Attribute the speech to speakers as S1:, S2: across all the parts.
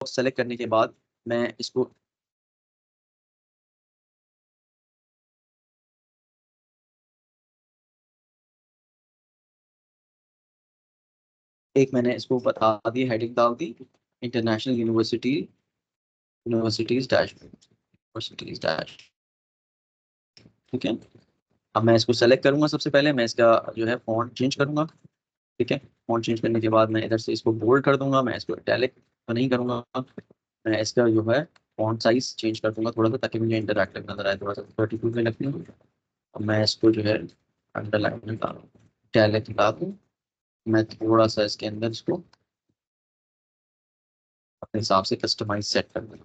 S1: Box select करने के बाद मैं इसको मैंने इसको बता दी, हेडिंग डाल दी, इंटरनेशनल यूनिवर्सिटीज डैश। ठीक है, अब मैं इसको सेलेक्ट करूंगा। सबसे पहले मैं इसका जो है फॉन्ट चेंज करूंगा। ठीक है, फॉन्ट चेंज करने के बाद मैं इधर से इसको बोल्ड कर दूंगा। मैं इसको इटैलिक तो नहीं करूंगा, मैं इसका जो है फॉन्ट साइज चेंज कर दूंगा थोड़ा सा, ताकि मुझे इंटरैक्टिव नजर आए। थोड़ा सा 32 में रखती हूँ। अब मैं इसको जो है अंडरलाइन में डालूँ, इटैलिक ला दूँ। मैं थोड़ा सा इसके अंदर इसको अपने हिसाब से कस्टमाइज सेट कर दूंगा।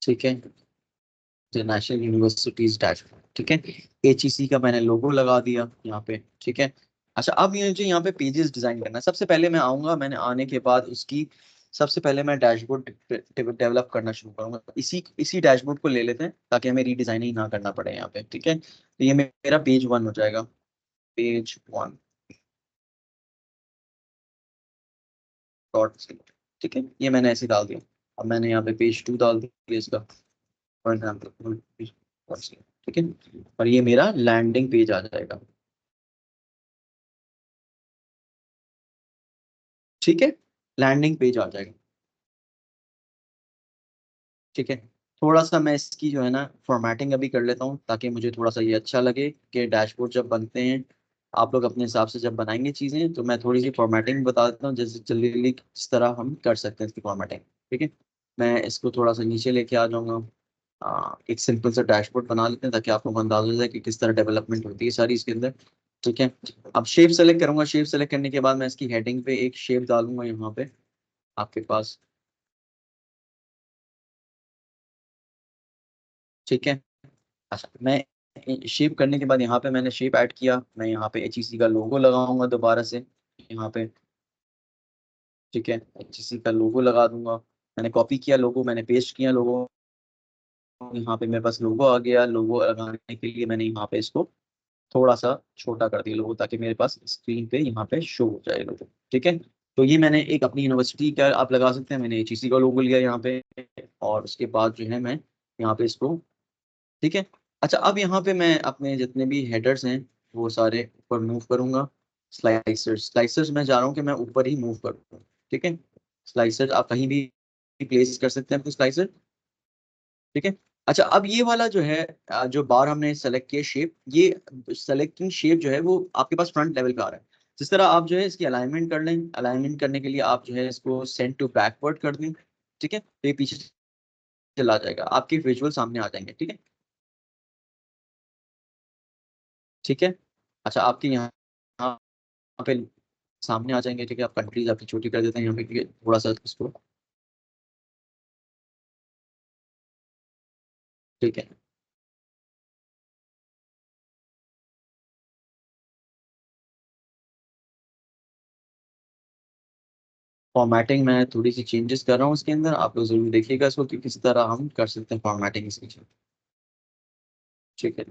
S1: ठीक है, इंटरनेशनल यूनिवर्सिटीज डैशबोर्ड। ठीक है, HEC का मैंने लोगो लगा दिया यहाँ पे। ठीक है, अच्छा अब ये जो यहाँ पे पेजेस डिजाइन करना है, सबसे पहले मैं आऊंगा, मैंने आने के बाद उसकी सबसे पहले मैं डैशबोर्ड डेवलप करना शुरू करूंगा। इसी इसी डैशबोर्ड को ले लेते हैं ताकि हमें रीडिजाइनिंग ना करना पड़े यहाँ पे। ठीक है, तो ये मेरा पेज 1 हो जाएगा। Page 1 dot C. ठीक है, ये मैंने ऐसे डाल दिया। अब मैंने यहाँ पे पेज 2 डाल दिया इसका, फॉर एग्जाम्पल। ठीक है, और ये मेरा लैंडिंग पेज आ जाएगा। ठीक है, लैंडिंग पेज आ जाएगा। ठीक है, थोड़ा सा मैं इसकी जो है ना फॉर्मेटिंग अभी कर लेता हूँ, ताकि मुझे थोड़ा सा ये अच्छा लगे कि डैशबोर्ड जब बनते हैं, आप लोग अपने हिसाब से जब बनाएंगे चीज़ें, तो मैं थोड़ी सी फॉर्मेटिंग बता देता हूँ, जैसे जल्दी जल्दी किस तरह हम कर सकते हैं इसकी फॉर्मेटिंग। ठीक है, मैं इसको थोड़ा सा नीचे लेके आ जाऊंगा। एक सिंपल सा डैशबोर्ड बना लेते हैं, ताकि आपको अंदाजा हो जाए कि किस तरह डेवलपमेंट होती है सारी इसके अंदर। ठीक है, अब शेप सेलेक्ट करूंगा। शेप सेलेक्ट करने के बाद मैं इसकी हेडिंग पे एक शेप डालूंगा यहाँ पे आपके पास। ठीक है, अच्छा मैं शेप करने के बाद यहाँ पे मैंने शेप ऐड किया। मैं यहाँ पे HEC का लोगो लगाऊंगा दोबारा से यहाँ पे। ठीक है, HEC का लोगो लगा दूंगा। मैंने कॉपी किया लोगो, मैंने पेस्ट किया लोगो। यहाँ पे मेरे पास लोगो आ गया। लोगो लगाने के लिए मैंने यहाँ पे इसको थोड़ा सा छोटा कर दिया लोगो, ताकि मेरे पास स्क्रीन पे यहाँ पे शो हो जाए लोगो। ठीक है, तो ये मैंने एक अपनी यूनिवर्सिटी का आप लगा सकते हैं, मैंने HEC का लोगो लिया यहाँ पे। और उसके बाद जो है मैं यहाँ पे इसको, ठीक है, अच्छा अब यहाँ पे मैं अपने जितने भी हेडर्स हैं वो सारे ऊपर मूव करूंगा। स्लाइसर्स मैं जा रहा हूँ कि मैं ऊपर ही मूव करूँ। ठीक है, स्लाइसर्स आप कहीं भी प्लेस कर सकते हैं अपने स्लाइसर। ठीक है, अच्छा अब ये वाला जो है जो बार हमने सेलेक्ट किया शेप, ये सेलेक्टिंग शेप जो है वो आपके पास फ्रंट लेवल पे आ रहा है। जिस तरह आप जो है इसकी अलाइनमेंट कर लें, अलाइनमेंट करने के लिए आप जो है इसको सेंड टू बैकवर्ड कर दें। ठीक है, तो ये पीछे चला जाएगा, आपके विजुअल सामने आ जाएंगे। ठीक है, ठीक है, अच्छा आपके यहाँ यहाँ पे सामने आ जाएंगे। ठीक है, आप कंट्रीज आपकी छोटी कर देते हैं यहाँ पे, क्योंकि थोड़ा सा इसको, ठीक है, फॉर्मेटिंग मैं थोड़ी सी चेंजेस कर रहा हूँ इसके अंदर। आप लोग जरूर देखिएगा इसको कि किस तरह हम कर सकते हैं फॉर्मेटिंग इसकी। ठीक है,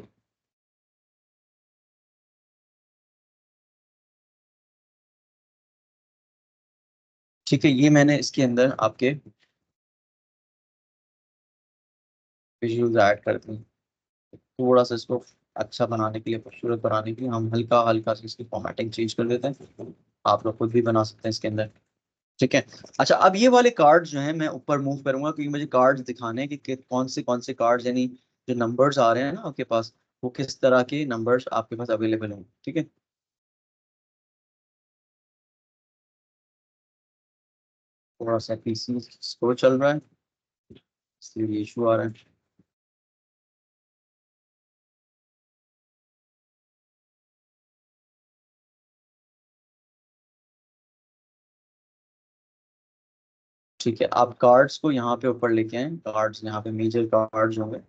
S1: ठीक है, ये मैंने इसके अंदर आपके विजुअल्स ऐड कर दिए। थोड़ा सा इसको अच्छा बनाने के लिए, खूबसूरत बनाने के लिए हम हल्का हल्का सी इसकी फॉर्मेटिंग चेंज कर देते हैं। आप लोग खुद भी बना सकते हैं इसके अंदर। ठीक है, अच्छा अब ये वाले कार्ड्स जो हैं मैं ऊपर मूव करूंगा, क्योंकि मुझे कार्ड्स दिखाने हैं कि कौन से कार्ड्स, यानी जो नंबर्स आ रहे हैं ना आपके पास, वो किस तरह के नंबर्स आपके पास अवेलेबल हों। ठीक है, थोड़ा सा PC स्लो चल रहा है, इसलिए इशू आ रहा है। ठीक है, आप कार्ड्स को यहाँ पे ऊपर लेके आए। कार्ड्स यहाँ पे मेजर कार्ड्स होंगे।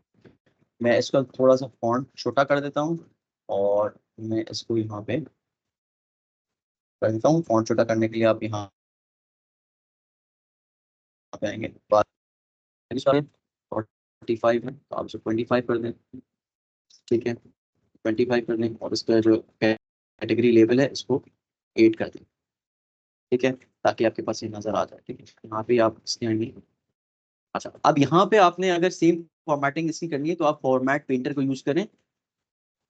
S1: मैं इसका थोड़ा सा फॉन्ट छोटा कर देता हूँ, और मैं इसको यहाँ पे कर देता हूँ। फॉन्ट छोटा करने के लिए आप यहाँ पे आएंगे। 45 है तो आप इसे 25 कर दें। ठीक है, 25 कर दें और इसका जो कैटेगरी लेवल है इसको 8 कर दें। ठीक है, ताकि आपके पास ये नजर आ जाए। ठीक है, यहाँ पे आप इसके आएंगे। अच्छा, अब यहाँ पे आपने अगर सेम फॉर्मेटिंग इसकी करनी है तो आप फॉर्मेट पेंटर को यूज करें।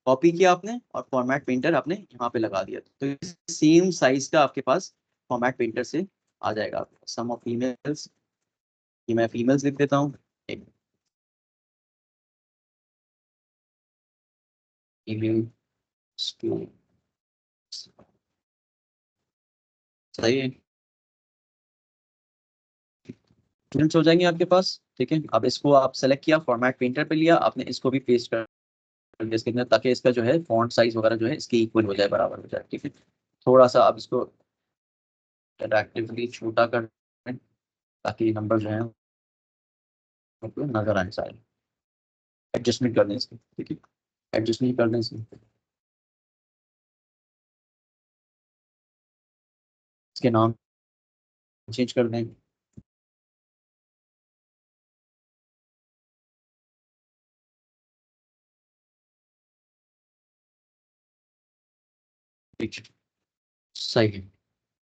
S1: कॉपी किया आपने और फॉर्मेट पेंटर आपने यहाँ पे लगा दिया, तो सेम साइज का आपके पास फॉर्मेट पेंटर से आ जाएगा। सम ऑफ फीमेल्स, ये मैं फीमेल्स लिख देता हूँ। ईमेल स्टूडेंट्स, सही है, स्टूडेंट्स हो जाएंगे आपके पास। ठीक है, अब इसको आप सेलेक्ट किया, फॉर्मेट पेंटर पे लिया आपने, इसको भी पेस्ट कर दिया इसके अंदर, ताकि इसका जो है फॉन्ट साइज वगैरह जो है इसके इक्वल हो जाए, बराबर हो जाए। ठीक है, थोड़ा सा आप इसको इंटरैक्टिवली छोटा कर दें, ताकि नंबर जो है आपको नजर आने सारे। एडजस्टमेंट कर दें इसकी। ठीक है, एडजस्टमेंट कर दें इसकी, इसके नाम चेंज कर दें। ठीक है, सही है।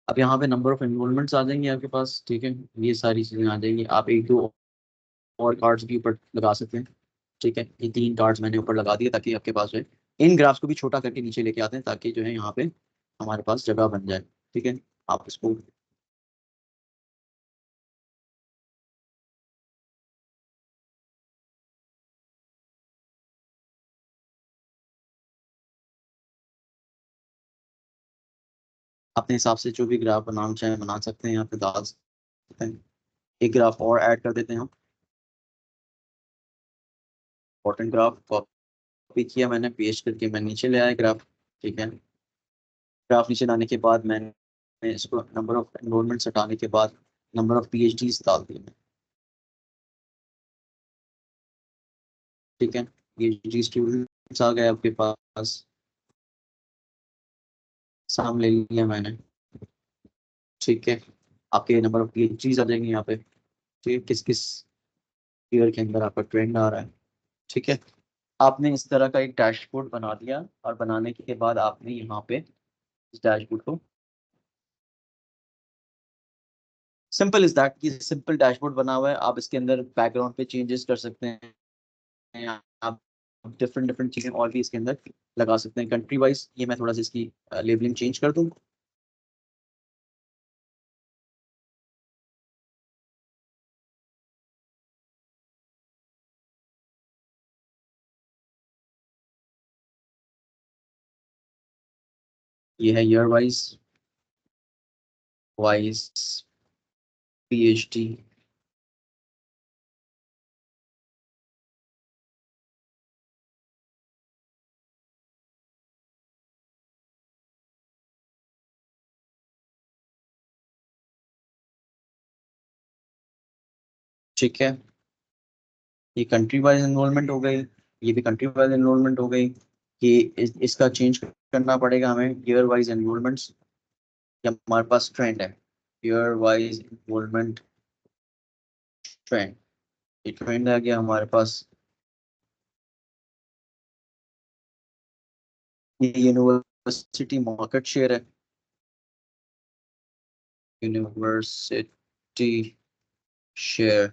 S1: अब यहाँ पे नंबर ऑफ एनरोलमेंट्स आ जाएंगे आपके पास। ठीक है, ये सारी चीज़ें आ जाएंगी। आप एक दो और कार्ड्स भी ऊपर लगा सकते हैं। ठीक है, ये 3 कार्ड्स मैंने ऊपर लगा दिए, ताकि आपके पास जो है इन ग्राफ्स को भी छोटा करके नीचे लेके आते हैं, ताकि जो है यहाँ पे हमारे पास जगह बन जाए। ठीक है, आप इसको अपने हिसाब से जो भी ग्राफ बनाना चाहें बना सकते हैं, यहाँ पे डाल सकते हैं। एक ग्राफ और ऐड कर देते हैं हम, इम्पोर्टेंट ग्राफ कॉपी किया मैंने, पेस्ट करके मैं नीचे ले आया ग्राफ। ठीक है, ग्राफ नीचे लाने के बाद मैंने इसको नंबर ऑफ एनरोलमेंट्स हटाने के बाद नंबर ऑफ पीएचडी डाल दिए मैं। ठीक है, पीएचडी स्टूडेंट्स आ गए आपके पास, सामने ले लिया मैंने। ठीक है, आपके नंबर ऑफ पीएचडी आ जाएंगे यहाँ पे। ठीक है, किस किस ईयर के अंदर आपका ट्रेंड आ रहा है। ठीक है, आपने इस तरह का एक डैशबोर्ड बना दिया, और बनाने के बाद आपने यहाँ पे इस डैशबोर्ड को, सिंपल इज दैट, कि सिंपल डैशबोर्ड बना हुआ है। आप इसके अंदर बैकग्राउंड पे चेंजेस कर सकते हैं, आप डिफरेंट डिफरेंट चीजें और भी इसके अंदर लगा सकते हैं कंट्री वाइज। ये मैं थोड़ा सा इसकी लेबलिंग चेंज कर दूँ। ये है ईयर वाइज, वाइज पीएचडी। ठीक है, ये कंट्री वाइज एनरोलमेंट हो गई, ये भी कंट्री वाइज एनरोलमेंट हो गई। ये इसका चेंज करना पड़ेगा हमें ईयर वाइज एनरोलमेंट्स। ये हमारे पास ट्रेंड है, ईयर वाइज एनरोलमेंट ट्रेंड। ये ट्रेंड आ गया हमारे पास। ये यूनिवर्सिटी मार्केट शेयर है, यूनिवर्सिटी शेयर।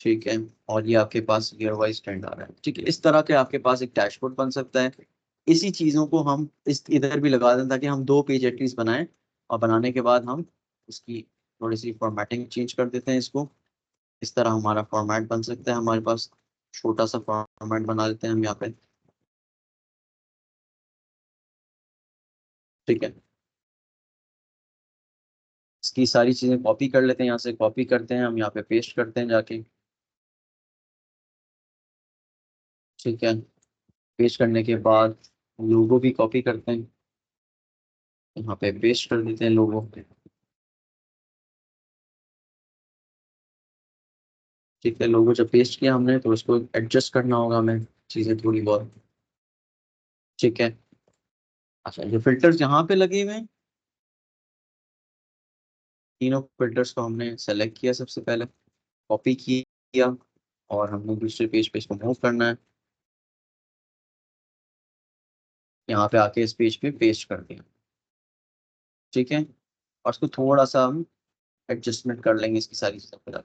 S1: ठीक है, और ये आपके पास ईयर वाइज ट्रेंड आ रहा है। ठीक है, इस तरह के आपके पास एक डैशबोर्ड बन सकता है। इसी चीज़ों को हम इस इधर भी लगा दें, ताकि हम 2 पेज एटलीस्ट बनाएं, और बनाने के बाद हम इसकी थोड़ी सी फॉर्मेटिंग चेंज कर देते हैं इसको। इस तरह हमारा फॉर्मेट बन सकता है हमारे पास। छोटा सा फॉर्मेट बना देते हैं हम यहाँ पे। ठीक है, इसकी सारी चीज़ें कॉपी कर लेते हैं, यहाँ से कॉपी करते हैं हम, यहाँ पे पेस्ट करते हैं जाके। ठीक है, पेस्ट करने के बाद लोगो भी कॉपी करते हैं, यहाँ पे पेस्ट कर देते हैं लोगो। ठीक है, लोगो जब पेस्ट किया हमने तो उसको एडजस्ट करना होगा हमें, चीज़ें थोड़ी बहुत। ठीक है, अच्छा, ये फिल्टर्स यहाँ पे लगे हुए हैं, तीनों फिल्टर्स को हमने सेलेक्ट किया सबसे पहले, कॉपी किया, और हमने दूसरे पेज पे इसको मूव करना है। यहाँ पे आके इस पेज पे पेस्ट कर दिया, ठीक है। और उसको थोड़ा सा हम एडजस्टमेंट कर लेंगे इसकी सारी चीज़ों पर,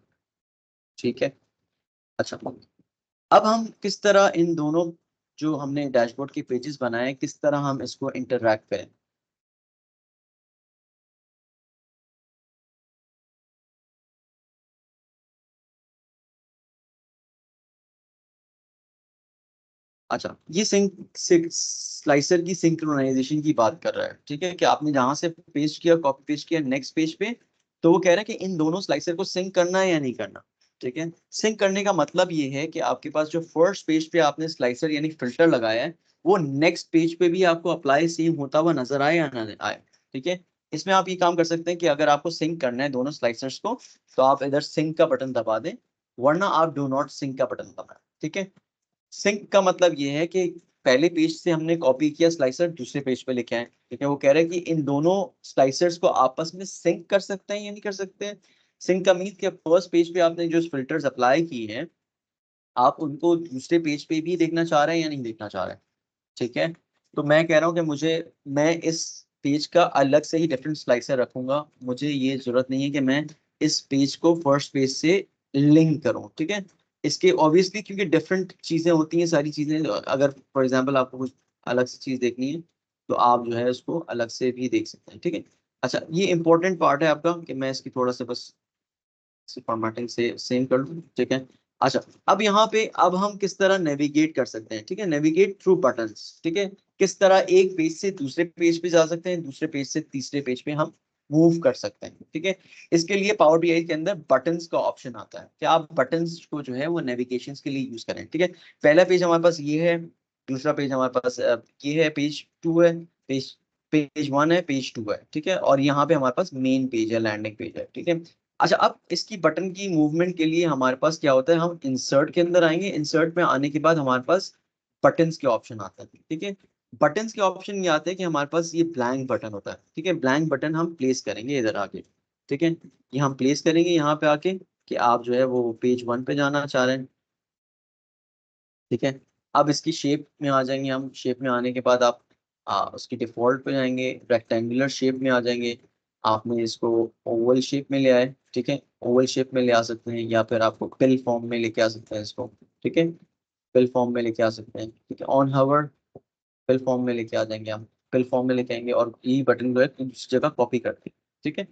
S1: ठीक है। अच्छा, अब हम किस तरह इन दोनों जो हमने डैशबोर्ड के पेजेस बनाए, किस तरह हम इसको इंटरैक्ट करें। अच्छा, ये स्लाइसर की सिंक्रोनाइजेशन की बात कर रहा है, ठीक है, कि आपने जहां से पेस्ट किया, कॉपी पेस्ट किया नेक्स्ट पेज पे, तो वो कह रहा है कि इन दोनों स्लाइसर को सिंक करना है या नहीं करना, ठीक है। सिंक करने का मतलब ये है कि आपके पास जो फर्स्ट पेज पे आपने स्लाइसर यानी फिल्टर लगाया है, वो नेक्स्ट पेज पे भी आपको अप्लाई सेम होता हुआ नजर आए या ना आए, ठीक है। इसमें आप ये काम कर सकते हैं कि अगर आपको सिंक करना है दोनों स्लाइसर्स को, तो आप इधर सिंक का बटन दबा दें, वरना आप डू नॉट सिंक का बटन दबाएं, ठीक है। सिंक का मतलब ये है कि पहले पेज से हमने कॉपी किया स्लाइसर, दूसरे पेज पे लेके आए, ठीक है। वो कह रहे हैं कि इन दोनों स्लाइसर्स को आपस में सिंक कर सकते हैं या नहीं कर सकते हैं। सिंक का मीन कि फर्स्ट पेज पे आपने जो फिल्टर्स अप्लाई किए हैं, आप उनको दूसरे पेज पे भी देखना चाह रहे हैं या नहीं देखना चाह रहे हैं, ठीक है। तो मैं कह रहा हूँ कि मैं इस पेज का अलग से ही डिफरेंट स्लाइसर रखूंगा, मुझे ये जरूरत नहीं है कि मैं इस पेज को फर्स्ट पेज से लिंक करूँ, ठीक है। इसके ऑब्वियसली क्योंकि डिफरेंट चीजें होती हैं, सारी चीजें, अगर फॉर एग्जांपल आपको कुछ अलग से चीज देखनी है, तो आप जो है उसको अलग से भी देख सकते हैं, ठीक है। अच्छा, ये इंपॉर्टेंट पार्ट है आपका कि मैं इसकी थोड़ा सा बस फॉर्मेटिंग से सेम कर लूँ, ठीक है। अच्छा, अब यहाँ पे अब हम किस तरह नेविगेट कर सकते हैं, ठीक है, नेविगेट थ्रू बटन्स, ठीक है। किस तरह एक पेज से दूसरे पेज पे जा सकते हैं, दूसरे पेज से तीसरे पेज पे हम मूव कर सकते हैं, ठीक है। इसके लिए पावर बीआई के अंदर बटन्स का ऑप्शन आता है कि आप बटन्स को जो है वो नेविगेशन के लिए यूज करें, ठीक है। पहला पेज हमारे पास ये है, दूसरा पेज हमारे पास ये है, पेज टू है, पेज पेज वन है, पेज टू है, ठीक है। और यहाँ पे हमारे पास मेन पेज है, लैंडिंग पेज है, ठीक है। अच्छा, अब इसकी बटन की मूवमेंट के लिए हमारे पास क्या होता है, हम इंसर्ट के अंदर आएंगे, इंसर्ट में आने के बाद हमारे पास बटन्स के ऑप्शन आता है, ठीक है। बटन्स के ऑप्शन ये आते हैं कि हमारे पास ये ब्लैंक बटन होता है, ठीक है। ब्लैंक बटन हम प्लेस करेंगे इधर आके, ठीक है। ये हम प्लेस करेंगे यहाँ पे आके कि आप जो है वो पेज वन पे जाना चाह रहे हैं, ठीक है। अब इसकी शेप में आ जाएंगे हम, शेप में आने के बाद आप उसकी डिफॉल्ट पे जाएंगे, रेक्टेंगुलर शेप में आ जाएंगे। आपने इसको ओवल शेप में ले आए, ठीक है, ओवल शेप में ले आ सकते हैं, या फिर आपको पिल फॉर्म में लेके आ सकते हैं इसको, ठीक है। पिल फॉर्म में लेके आ सकते हैं, ठीक है, ऑन हवर पिल फॉर्म में लेके आ जाएंगे हम, पिल फॉर्म में लेके आएंगे और ये बटन जो है दूसरी जगह कॉपी करते हैं, ठीक है,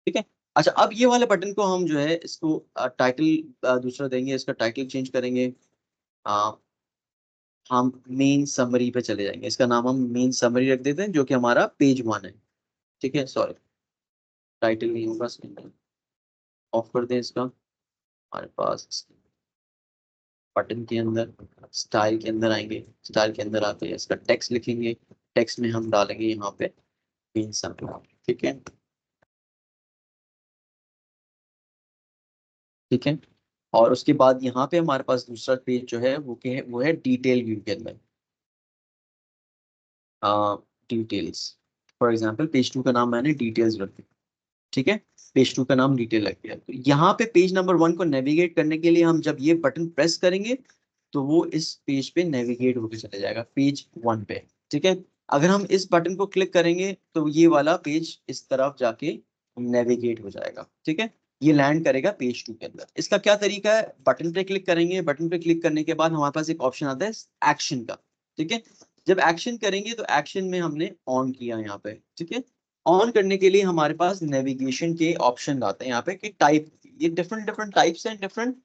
S1: ठीक है। अच्छा, अब ये वाले बटन को हम जो है इसको टाइटल दूसरा देंगे, इसका टाइटल चेंज करेंगे। हम मेन समरी पे चले जाएंगे, इसका नाम हम मेन समरी रख देते हैं, जो कि हमारा पेज वन है, ठीक है। सॉरी, टाइटल नहीं होगा, ऑफ कर दें इसका। हमारे पास बटन के अंदर स्टाइल के अंदर आएंगे, स्टाइल के अंदर आके इसका टेक्स्ट लिखेंगे, टेक्स्ट में हम डालेंगे यहाँ पे मेन समरी, ठीक है, ठीक है। और उसके बाद यहाँ पे हमारे पास दूसरा पेज जो है वो क्या है, वो है डिटेल व्यू के अंदर, details. For example page two का नाम मैंने डिटेल्स रख दिया, ठीक है, पेज टू का नाम डिटेल रख दिया। तो यहाँ पे पेज नंबर वन को नेविगेट करने के लिए हम जब ये बटन प्रेस करेंगे, तो वो इस पेज पे नेविगेट होकर चले जाएगा, पेज वन पे, ठीक है। अगर हम इस बटन को क्लिक करेंगे, तो ये वाला पेज इस तरफ जाके नेविगेट हो जाएगा, ठीक है। ये लैंड करेगा पेज टू के अंदर। इसका क्या तरीका है, बटन पे क्लिक करेंगे, बटन पे क्लिक करने के बाद हमारे पास एक ऑप्शन आता है एक्शन का, ठीक है। जब एक्शन करेंगे तो एक्शन में हमने ऑन किया यहाँ पे, ठीक है। ऑन करने के लिए हमारे पास नेविगेशन के ऑप्शन आते हैं यहाँ पे कि टाइप, ये डिफरेंट डिफरेंट टाइप्स हैं, डिफरेंट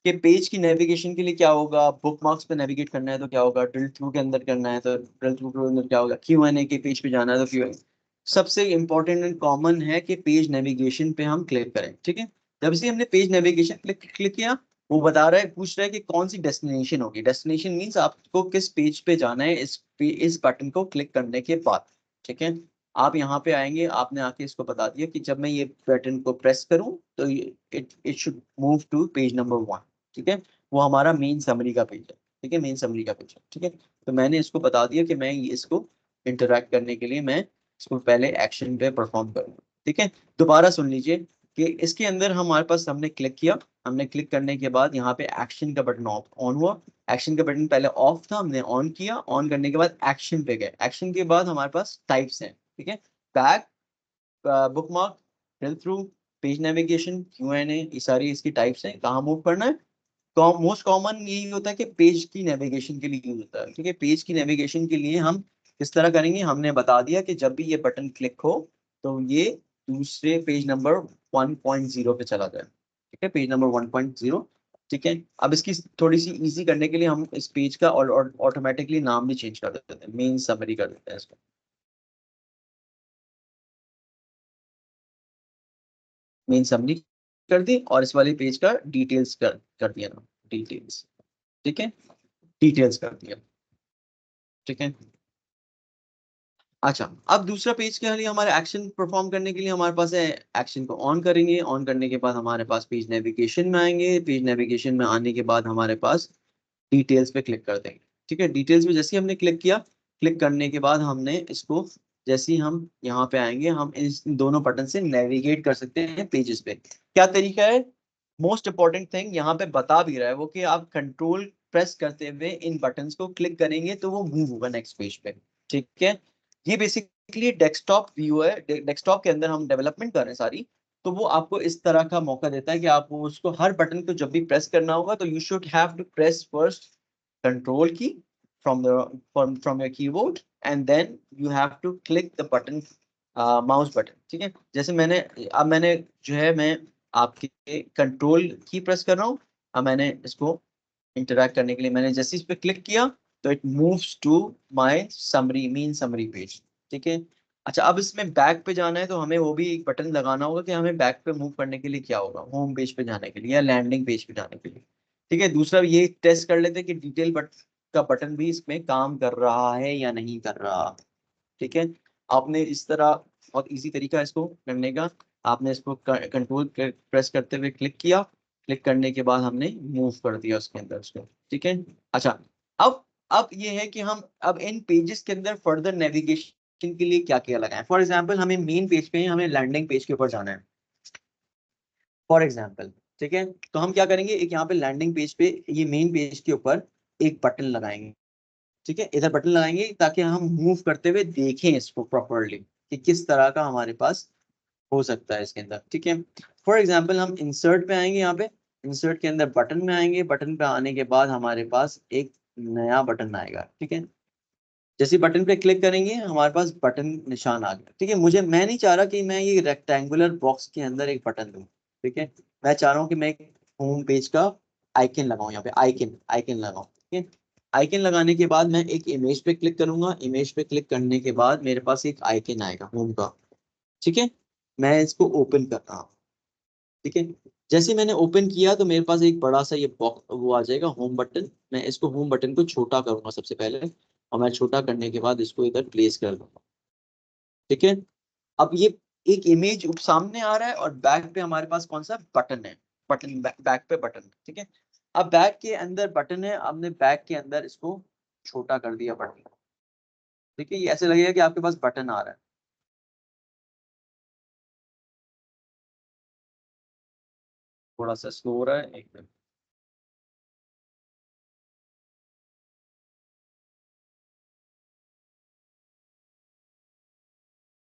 S1: के पेज की नेविगेशन के लिए क्या होगा, बुक मार्क्स पे नेविगेट करना है तो क्या होगा, ड्रिल थ्रू के अंदर करना है तो ड्रिल थ्रू के अंदर क्या होगा, क्यू एन ए के पेज पे जाना है तो क्यू। सबसे इंपॉर्टेंट एंड कॉमन है कि पेज नेविगेशन पे हम क्लिक करें, ठीक है। जब से हमने पेज नेविगेशन क्लिक क्लिक किया, वो बता रहा है, पूछ रहा है कि कौन सी डेस्टिनेशन होगी। डेस्टिनेशन मींस आपको किस पेज पे जाना है इस बटन को क्लिक करने के बाद, ठीक है। आप यहाँ पे आएंगे, आपने आके इसको बता दिया कि जब मैं ये बटन को प्रेस करूं तो it it should move to page number one, ठीक है। वो हमारा मेन समरी का पेज है, ठीक है, मेन समरी का पेज है, ठीक है। तो मैंने इसको बता दिया कि मैं इसको इंटरैक्ट करने के लिए मैं इसको पहले एक्शन पे परफॉर्म करूंगा, ठीक है। दोबारा सुन लीजिए, कि इसके अंदर हमारे पास हमने क्लिक किया, हमने क्लिक करने के बाद यहाँ पे एक्शन का बटन ऑन हुआ। एक्शन का बटन पहले ऑफ था, हमने ऑन किया, ऑन करने के बाद एक्शन पे गए। एक्शन के बाद हमारे पास टाइप्स हैं, ठीक है, back, bookmark, fill through, page navigation, Q&A, ये सारी इसकी टाइप्स हैं। कहाँ मूव करना है? मोस्ट कॉमन यही होता है कि पेज की नेविगेशन के लिए यूज होता है, ठीक है। पेज की नेविगेशन के लिए हम किस तरह करेंगे, हमने बता दिया कि जब भी ये बटन क्लिक हो तो ये दूसरे पेज नंबर 1.0 पे चला जाए, ठीक है, पेज नंबर 1.0, ठीक है। अब इसकी थोड़ी सी इजी करने के लिए हम इस पेज का ऑटोमेटिकली नाम भी चेंज कर देते हैं, मेन समरी कर देते हैं इसको, मेन समरी कर दी, और इस वाले पेज का डिटेल्स कर दिया ना, डिटेल्स, ठीक है, डिटेल्स कर दिया, ठीक है। अच्छा, अब दूसरा पेज के लिए हमारे एक्शन परफॉर्म करने के लिए हमारे पास है, एक्शन को ऑन करेंगे, ऑन करने के बाद हमारे पास पेज नेविगेशन में आएंगे, पेज नेविगेशन में आने के बाद हमारे पास डिटेल्स पे क्लिक कर देंगे, ठीक है। डिटेल्स में जैसे ही हमने क्लिक किया, क्लिक करने के बाद हमने इसको, जैसे ही हम यहाँ पे आएंगे, हम इन दोनों बटन से नेविगेट कर सकते हैं पेजेस पे। क्या तरीका है? मोस्ट इंपॉर्टेंट थिंग यहाँ पे बता भी रहा है वो कि आप कंट्रोल प्रेस करते हुए इन बटन्स को क्लिक करेंगे तो वो मूव होगा नेक्स्ट पेज पे, ठीक है। ये बेसिकली डेस्कटॉप व्यू है, डेस्कटॉप के अंदर हम डेवलपमेंट कर रहे हैं सारी, तो वो आपको इस तरह का मौका देता है कि आप उसको हर बटन को जब भी प्रेस करना होगा तो you should have to press first control key from the from your keyboard and then you have to click the button, mouse button, ठीक है। जैसे मैंने, अब मैंने जो है मैं आपके कंट्रोल की प्रेस कर रहा हूँ, अब मैंने इसको इंटरैक्ट करने के लिए मैंने जैसे इस पे क्लिक किया तो it moves to my summary, main summary page, ठीक है। अच्छा, अब इसमें बैक पे जाना है तो हमें वो भी एक बटन लगाना होगा कि हमें बैक पे मूव करने के लिए क्या होगा, होम पेज पे जाने के लिए या लैंडिंग पेज पे जाने के लिए, ठीक है। दूसरा ये टेस्ट कर लेते हैं कि डिटेल का बटन भी इसमें काम कर रहा है या नहीं कर रहा, ठीक है। आपने इस तरह बहुत इजी तरीका है इसको करने का, आपने इसको कंट्रोल प्रेस करते हुए क्लिक किया, क्लिक करने के बाद हमने मूव कर दिया उसके अंदर उसको, ठीक है। अच्छा, अब अब ये है कि हम अब इन पेजेस के अंदर फर्दर नेविगेशन के लिए क्या क्या लगाएं। फॉर एग्जांपल हमें मेन पेज पे, हमें लैंडिंग पेज के ऊपर जाना है फॉर एग्जांपल, ठीक है। तो हम क्या करेंगे, एक यहाँ पे लैंडिंग पेज पे, ये मेन पेज के ऊपर एक बटन लगाएंगे, ठीक है, इधर बटन लगाएंगे ताकि हम मूव करते हुए देखें इसको प्रॉपरली कि किस तरह का हमारे पास हो सकता है इसके अंदर, ठीक है। फॉर एग्जांपल हम इंसर्ट पे आएंगे, यहाँ पे इंसर्ट के अंदर बटन में आएंगे, बटन पे आने के बाद हमारे पास एक नया बटन आएगा, ठीक है। जैसे बटन पे क्लिक करेंगे हमारे पास बटन निशान आ गया, ठीक है। मैं नहीं चाह रहा कि मैं ये रेक्टेंगुलर बॉक्स के अंदर एक बटन दूं, ठीक है। मैं चाह रहा हूँ कि मैं एक होम पेज का आइकन लगाऊं, यहाँ पे आइकन आइकन लगाऊं, ठीक है। आइकन लगाने के बाद मैं एक इमेज पे क्लिक करूंगा, इमेज पे क्लिक करने के बाद मेरे पास एक आइकन आएगा होम का, ठीक है। मैं इसको ओपन कर रहा हूँ, ठीक है। जैसे मैंने ओपन किया तो मेरे पास एक बड़ा सा ये बॉक्स वो आ जाएगा, होम बटन। मैं इसको होम बटन को छोटा करूंगा सबसे पहले, और मैं छोटा करने के बाद इसको इधर प्लेस कर दूंगा, ठीक है। अब ये एक इमेज सामने आ रहा है और बैक पे हमारे पास कौन सा बटन है, बटन बैक पे बटन, ठीक है। अब बैक के अंदर बटन है, हमने बैक के अंदर इसको छोटा कर दिया बटन, ठीक है। ये ऐसे लगेगा कि आपके पास बटन आ रहा है, थोड़ा सा स्लो हो रहा है, एक मिनट,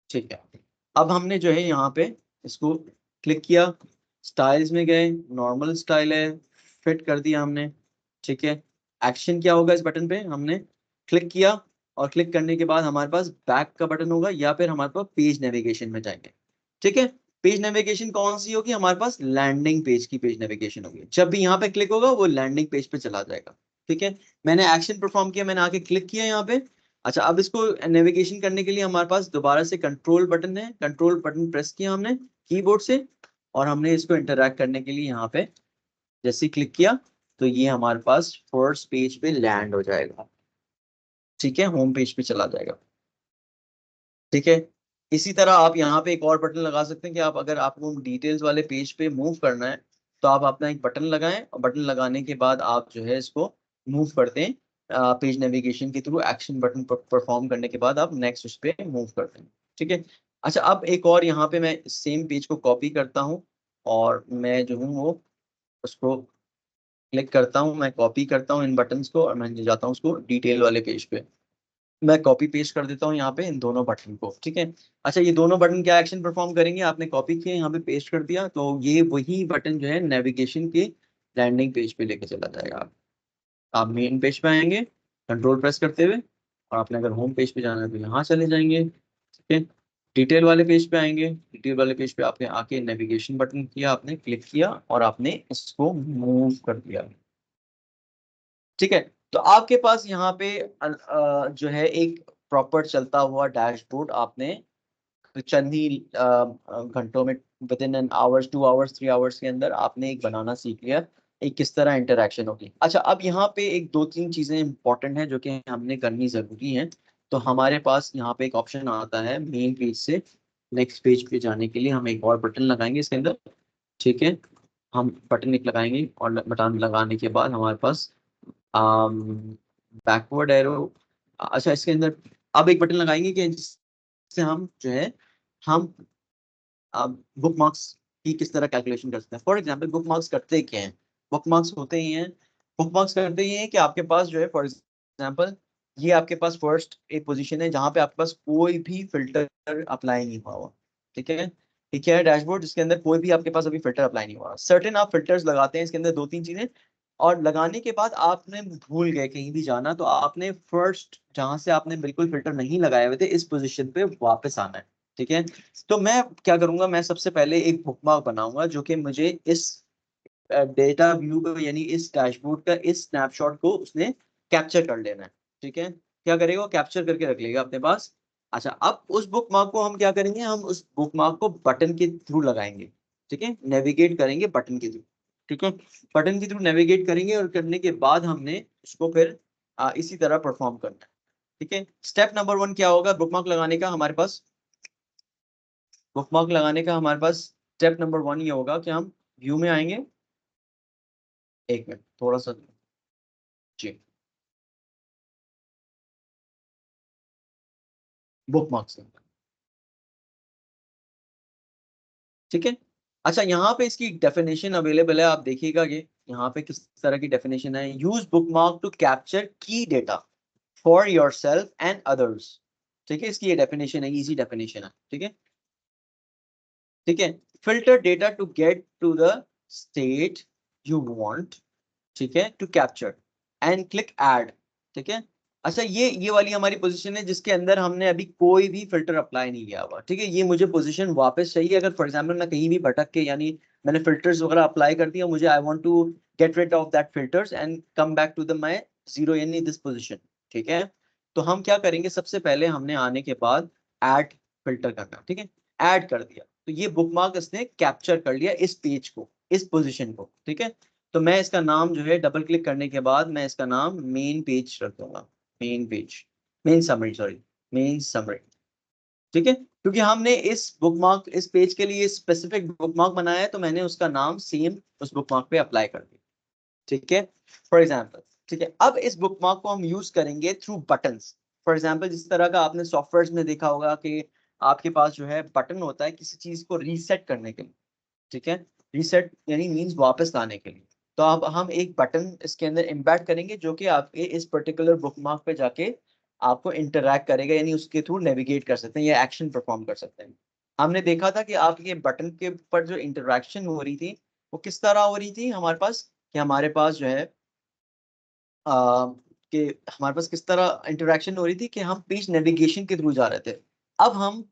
S1: ठीक है। अब हमने जो है यहाँ पे इसको क्लिक किया, स्टाइल्स में गए, नॉर्मल स्टाइल है, फिट कर दिया हमने, ठीक है। एक्शन क्या होगा, इस बटन पे हमने क्लिक किया, और क्लिक करने के बाद हमारे पास बैक का बटन होगा या फिर हमारे पास पेज नेविगेशन में जाएंगे, ठीक है। पेज नेविगेशन कौन सी होगी, हमारे पास लैंडिंग पेज की पेज नेविगेशन होगी। जब भी यहाँ पे क्लिक होगा वो लैंडिंग पेज पे चला जाएगा, ठीक है। मैंने एक्शन परफॉर्म किया, मैंने आके क्लिक किया यहाँ पे। अच्छा, अब इसको नेविगेशन करने के लिए हमारे पास दोबारा से कंट्रोल बटन है, कंट्रोल बटन प्रेस किया हमने कीबोर्ड से, और हमने इसको इंटरैक्ट करने के लिए यहाँ पे जैसे क्लिक किया तो ये हमारे पास फर्स्ट पेज पे लैंड हो जाएगा, ठीक है, होम पेज पे चला जाएगा, ठीक है। इसी तरह आप यहाँ पे एक और बटन लगा सकते हैं कि आप, अगर आपको डिटेल्स वाले पेज पे मूव करना है तो आप अपना एक बटन लगाएं, और बटन लगाने के बाद आप जो है इसको मूव करते हैं पेज नेविगेशन के थ्रू। एक्शन बटन परफॉर्म करने के बाद आप नेक्स्ट उस पे मूव करते हैं, ठीक है। अच्छा, अब एक और यहाँ पे मैं सेम पेज को कॉपी करता हूँ, और मैं जो हूँ वो उसको क्लिक करता हूँ, मैं कॉपी करता हूँ इन बटन्स को और मैं ले जाता हूँ उसको डिटेल वाले पेज पे। मैं कॉपी पेस्ट कर देता हूँ यहाँ पे इन दोनों बटन को, ठीक है। अच्छा, ये दोनों बटन क्या एक्शन परफॉर्म करेंगे, आपने कॉपी किया यहाँ पे पेस्ट कर दिया, तो ये वही बटन जो है नेविगेशन के लैंडिंग पेज पे लेके चला जाएगा। आप मेन पेज पे आएंगे कंट्रोल प्रेस करते हुए, और आपने अगर होम पेज पे जाना है तो यहाँ चले जाएंगे, ठीक है। डिटेल वाले पेज पे आएंगे, डिटेल वाले पेज पे आपने आके नेविगेशन बटन किया, आपने क्लिक किया और आपने इसको मूव कर दिया, ठीक है। तो आपके पास यहाँ पे जो है एक प्रॉपर चलता हुआ डैशबोर्ड आपने चंद ही घंटों में, with in an hours 2 hours 3 hours के अंदर आपने एक बनाना सीख लिया, एक किस तरह इंटरेक्शन होगी। अच्छा, अब यहाँ पे एक दो तीन चीजें इंपॉर्टेंट हैं जो कि हमने करनी जरूरी है। तो हमारे पास यहाँ पे एक ऑप्शन आता है मेन पेज से नेक्स्ट पेज पे जाने के लिए, हम एक और बटन लगाएंगे इसके अंदर, ठीक है। हम बटन एक लगाएंगे और बटन लगाने के बाद हमारे पास बैकवर्ड एरो, अच्छा इसके अंदर अब एक बटन लगाएंगे कि जिससे हम जो है हम बुक मार्क्स की किस तरह कैलकुलेशन कर सकते हैं। फॉर एग्जाम्पल बुक मार्क्स करते क्या हैं, बुक मार्क्स होते ही हैं, बुक मार्क्स करते ही हैं कि आपके पास जो है फॉर एग्जाम्पल ये आपके पास फर्स्ट एक पोजीशन है जहां पे आपके पास कोई भी फिल्टर अप्लाई नहीं हुआ हुआ, ठीक है। ठीक है, डैशबोर्ड जिसके अंदर कोई भी आपके पास अभी फिल्टर अप्लाई नहीं हुआ, सर्टेन आप फिल्टर्स लगाते हैं इसके अंदर दो तीन चीजें, और लगाने के बाद आपने भूल गए कहीं भी जाना, तो आपने फर्स्ट जहां से आपने बिल्कुल फिल्टर नहीं लगाए हुए थे इस पोजीशन पे वापस आना है, ठीक है। तो मैं क्या करूंगा, मैं सबसे पहले एक बुकमार्क बनाऊंगा जो कि मुझे इस डेटा व्यू को यानी इस डैशबोर्ड का इस स्नैपशॉट को उसने कैप्चर कर लेना है, ठीक है। क्या करेगा, वो कैप्चर करके रख लेगा अपने पास। अच्छा, अब उस बुकमार्क को हम क्या करेंगे, हम उस बुकमार्क को बटन के थ्रू लगाएंगे, ठीक है, नेविगेट करेंगे बटन के थ्रू, ठीक है। बटन के थ्रू नेविगेट करेंगे और करने के बाद हमने उसको फिर इसी तरह परफॉर्म करना है, ठीक है। स्टेप नंबर 1 क्या होगा बुकमार्क लगाने का हमारे पास, बुकमार्क लगाने का हमारे पास स्टेप नंबर 1 ये होगा कि हम व्यू में आएंगे, एक मिनट थोड़ा सा जी, बुकमार्क्स, ठीक है। अच्छा, यहाँ पे इसकी डेफिनेशन अवेलेबल है, आप देखिएगा कि यहाँ पे किस तरह की डेफिनेशन है, यूज बुकमार्क टू कैप्चर की data for your self and others, ठीक है। इसकी ये डेफिनेशन है, इजी डेफिनेशन है, ठीक है, ठीक है। Filter data to get to the state you want, ठीक है, to capture and click add, ठीक है। अच्छा, ये वाली हमारी पोजीशन है जिसके अंदर हमने अभी कोई भी फिल्टर अप्लाई नहीं किया हुआ, ठीक है। ये मुझे पोजीशन वापस चाहिए अगर फॉर एग्जांपल मैं कहीं भी भटक के यानी मैंने फिल्टर्स वगैरह अप्लाई कर दिया, मुझे I want to get rid of that filters and come back to the my zero यानी दिस पोजीशन, ठीक है। तो हम क्या करेंगे, सबसे पहले हमने आने के बाद ऐड फिल्टर करना, ठीक है, ऐड कर दिया, तो ये बुकमार्क इसने कैप्चर कर लिया इस पेज को, इस पोजीशन को, ठीक है। तो मैं इसका नाम जो है डबल क्लिक करने के बाद मैं इसका नाम मेन पेज रख दूंगा, main page, main summary sorry, main summary, ठीक है। क्योंकि हमने इस बुकमार्क इस पेज के लिए स्पेसिफिक बुकमार्क बनाया है तो मैंने उसका नाम सेम उस बुकमार्क पे अप्लाई कर दिया, ठीक है। फॉर एग्जाम्पल, ठीक है, अब इस बुकमार्क को हम यूज करेंगे थ्रू बटन्स। फॉर एग्जाम्पल जिस तरह का आपने सॉफ्टवेयर में देखा होगा कि आपके पास जो है बटन होता है किसी चीज को रीसेट करने के लिए, ठीक है, रीसेट यानी मींस वापस लाने के लिए। तो अब हम एक बटन इसके अंदर एम्बेड करेंगे जो कि आपके इस पर्टिकुलर बुकमार्क पे जाके आपको इंटरैक्ट करेगा यानी उसके थ्रू नेविगेट कर सकते हैं या एक्शन परफॉर्म कर सकते हैं। हमने देखा था कि आपके बटन के ऊपर जो इंटरैक्शन हो रही थी वो किस तरह हो रही थी हमारे पास, कि हमारे पास जो है आ, कि हमारे पास किस तरह इंटरैक्शन हो रही थी कि हम पेज नेविगेशन के थ्रू जा रहे थे। अब हम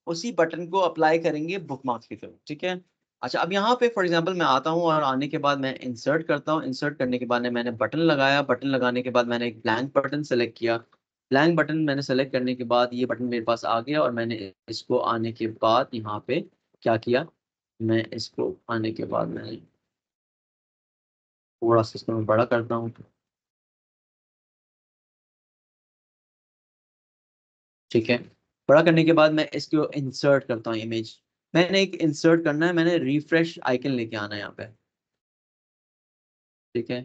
S1: उसी बटन को अप्लाई करेंगे बुकमार्क्स की तरफ, ठीक है। अच्छा, अब यहाँ पे फॉर एग्जांपल मैं आता हूँ और आने के बाद मैं इंसर्ट करता हूँ, इंसर्ट करने के बाद मैंने बटन लगाया, बटन लगाने के बाद मैंने एक ब्लैंक बटन सेलेक्ट किया, ब्लैंक बटन मैंने सेलेक्ट करने के बाद ये बटन मेरे पास आ गया और मैंने इसको आने के बाद यहाँ पे क्या किया, मैं इसको आने के बाद मैं थोड़ा सा इसको मैं बड़ा करता हूँ, ठीक है। बड़ा करने के बाद मैं इसको इंसर्ट करता हूँ इमेज, मैंने एक इंसर्ट करना है, मैंने रिफ्रेश आइकन लेके आना है यहाँ पे, ठीक है।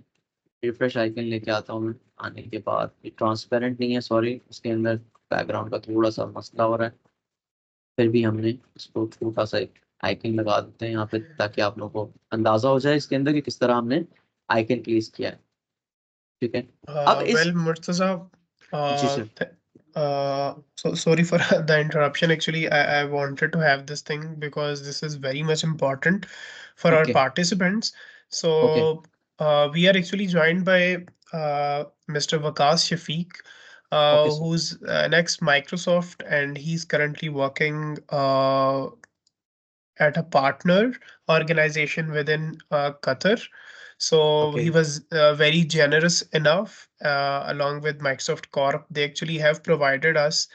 S1: रिफ्रेश आइकन लेके आता हूँ मैं, आने के बाद ये ट्रांसपेरेंट नहीं है सॉरी, उसके अंदर बैकग्राउंड का थोड़ा सा मसला हो रहा है, फिर भी हमने इसको छोटा सा एक आइकन लगा देते हैं यहाँ पे, ताकि आप लोगों को अंदाजा हो जाए इसके अंदर कि किस तरह हमने आइकन प्लेस किया है। ठीक है, अब इस
S2: Well, Murtaza,
S1: ji
S2: uh,
S1: sir.
S2: th- so sorry for the interruption. Actually, I wanted to have this thing because this is very much important for our
S1: okay
S2: participants.
S1: Okay
S2: So we are actually joined by Mr. Waqas Shafiq,
S1: okay sir.
S2: who's an ex-Microsoft, and he's currently working at a partner organization within Qatar. So
S1: okay
S2: he was very generous enough, along with Microsoft Corp. They actually have provided us,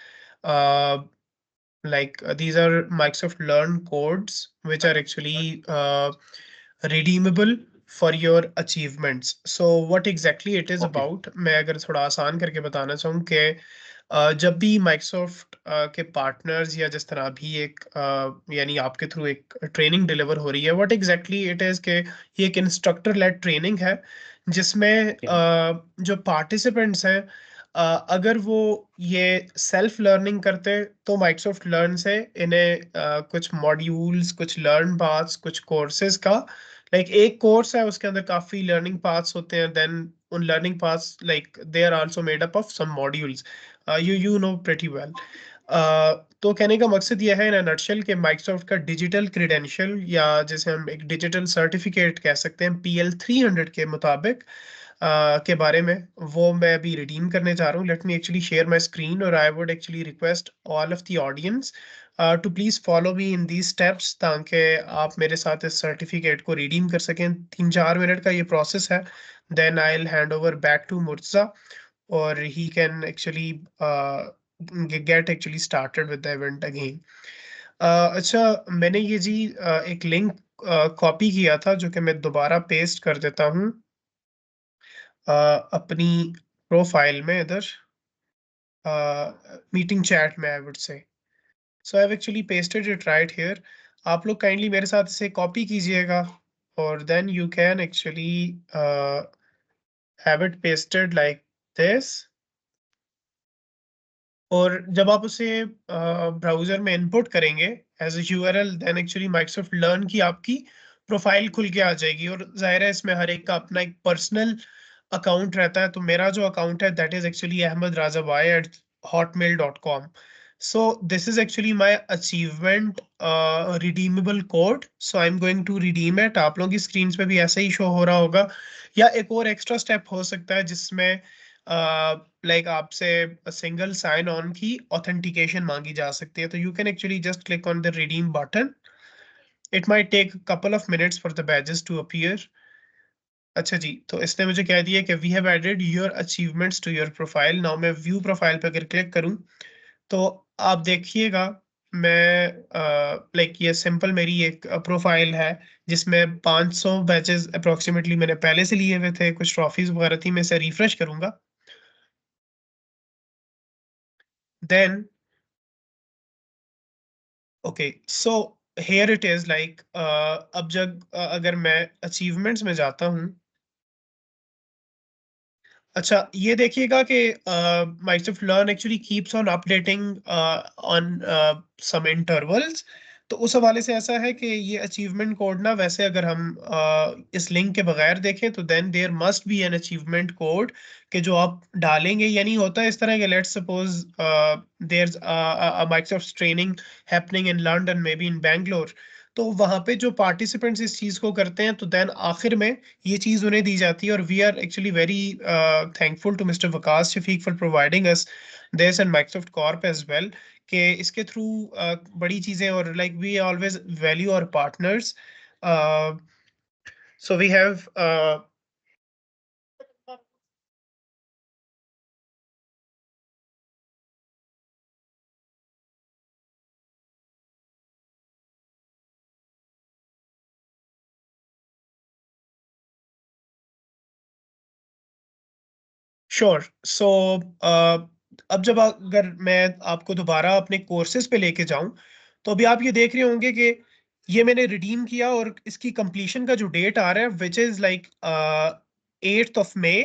S2: these are Microsoft Learn codes, which are actually redeemable for your achievements. So what exactly it is
S1: okay
S2: about, मैं अगर थोड़ा आसान करके बताना चाहूँ कि जब भी माइक्रोसॉफ्ट के पार्टनर्स या जिस तरह भी एक यानी आपके थ्रू एक ट्रेनिंग डिलीवर हो रही है, व्हाट एग्जैक्टली इट इज के ये एक इंस्ट्रक्टर लेड ट्रेनिंग है जिसमें जो पार्टिसिपेंट्स हैं, अगर वो ये सेल्फ लर्निंग करते तो माइक्रोसॉफ्ट लर्न से इन्हें कुछ मॉड्यूल्स, कुछ लर्न पाथ्स, कुछ कोर्सेज का एक कोर्स है, उसके अंदर काफी लर्निंग पाथ्स होते हैं, देन उन learning paths they are also made up of some modules, you know pretty well. तो कहने का मकसद यह है इन नटशेल के माइक्रोसॉफ्ट का डिजिटल क्रेडेंशियल या जैसे हम एक डिजिटल सर्टिफिकेट कह सकते हैं PL300 के मुताबिक के बारे में वो मैं अभी रिडीम करने जा रहा हूँ. Let me actually share my screen और I would actually request all of the audience to please follow me in these steps ताकि आप मेरे साथ इस सर्टिफिकेट को रिडीम कर सकें. 3-4 मिनट का ये प्रोसेस है. Then I will hand over back to Murtaza or he can actually get actually started with the event again. अच्छा, मैंने ये जी एक लिंक कॉपी किया था जो कि मैं दोबारा पेस्ट कर देता हूँ अपनी प्रोफाइल में इधर मीटिंग चैट में, I would say. So I have actually pasted it right here. आप लोग काइंडली मेरे साथ इसे कॉपी कीजिएगा और then you can actually have it pasted like this. और जब आप उसे ब्राउजर में इनपुट करेंगे as a URL, then actually Microsoft Learn की आपकी प्रोफाइल खुल के आ जाएगी. और जाहिर है इसमें हर एक का अपना एक पर्सनल अकाउंट रहता है. तो मेरा जो अकाउंट है that is actually ahmedrazawai@hotmail.com. So this is actually my achievement redeemable code. So I'm going to redeem it. आप लोगों की स्क्रीन पे भी ऐसे ही शो हो रहा होगा, या एक और एक्स्ट्रा स्टेप हो सकता है जिसमें आपसे सिंगल साइन ऑन की ऑथेंटिकेशन मांगी जा सकती है. तो you can actually just click on the redeem button. It might take couple of minutes for the badges to appear. अच्छा जी, तो इसने मुझे कह दिया कि we have added your achievements to your profile. Now मैं व्यू प्रोफाइल पे अगर क्लिक करूं तो आप देखिएगा मैं ये सिंपल मेरी एक प्रोफाइल है जिसमें 500 बैचेस अप्रोक्सीमेटली मैंने पहले से लिए हुए थे, कुछ ट्रॉफीज वगैरह थी. मैं इसे रिफ्रेश करूंगा. Then okay, so here it is अब जब अगर मैं अचीवमेंट्स में जाता हूँ, अच्छा ये देखिएगा कि Microsoft Learn actually keeps on updating on some intervals. तो उस हवाले से ऐसा है कि ये अचीवमेंट कोड ना, वैसे अगर हम इस लिंक के बगैर देखें तो then there must be an achievement code कि जो आप डालेंगे. यानी होता है इस तरह के, let's suppose there Microsoft training happening in London, maybe in Bangalore. तो वहां पे जो पार्टिसिपेंट्स इस चीज को करते हैं तो देन आखिर में ये चीज उन्हें दी जाती है. और we are actually very thankful to mister Waqas Shafiq for providing us this and Microsoft corp as well कि इसके थ्रू बड़ी चीजें, और we always value our partners. So we have sure. So अब जब अगर मैं आपको दोबारा अपने कोर्सेज पे लेके जाऊं तो अभी आप ये देख रहे होंगे कि ये मैंने रिडीम किया और इसकी कंप्लीशन का जो डेट आ रहा है which is 8th of May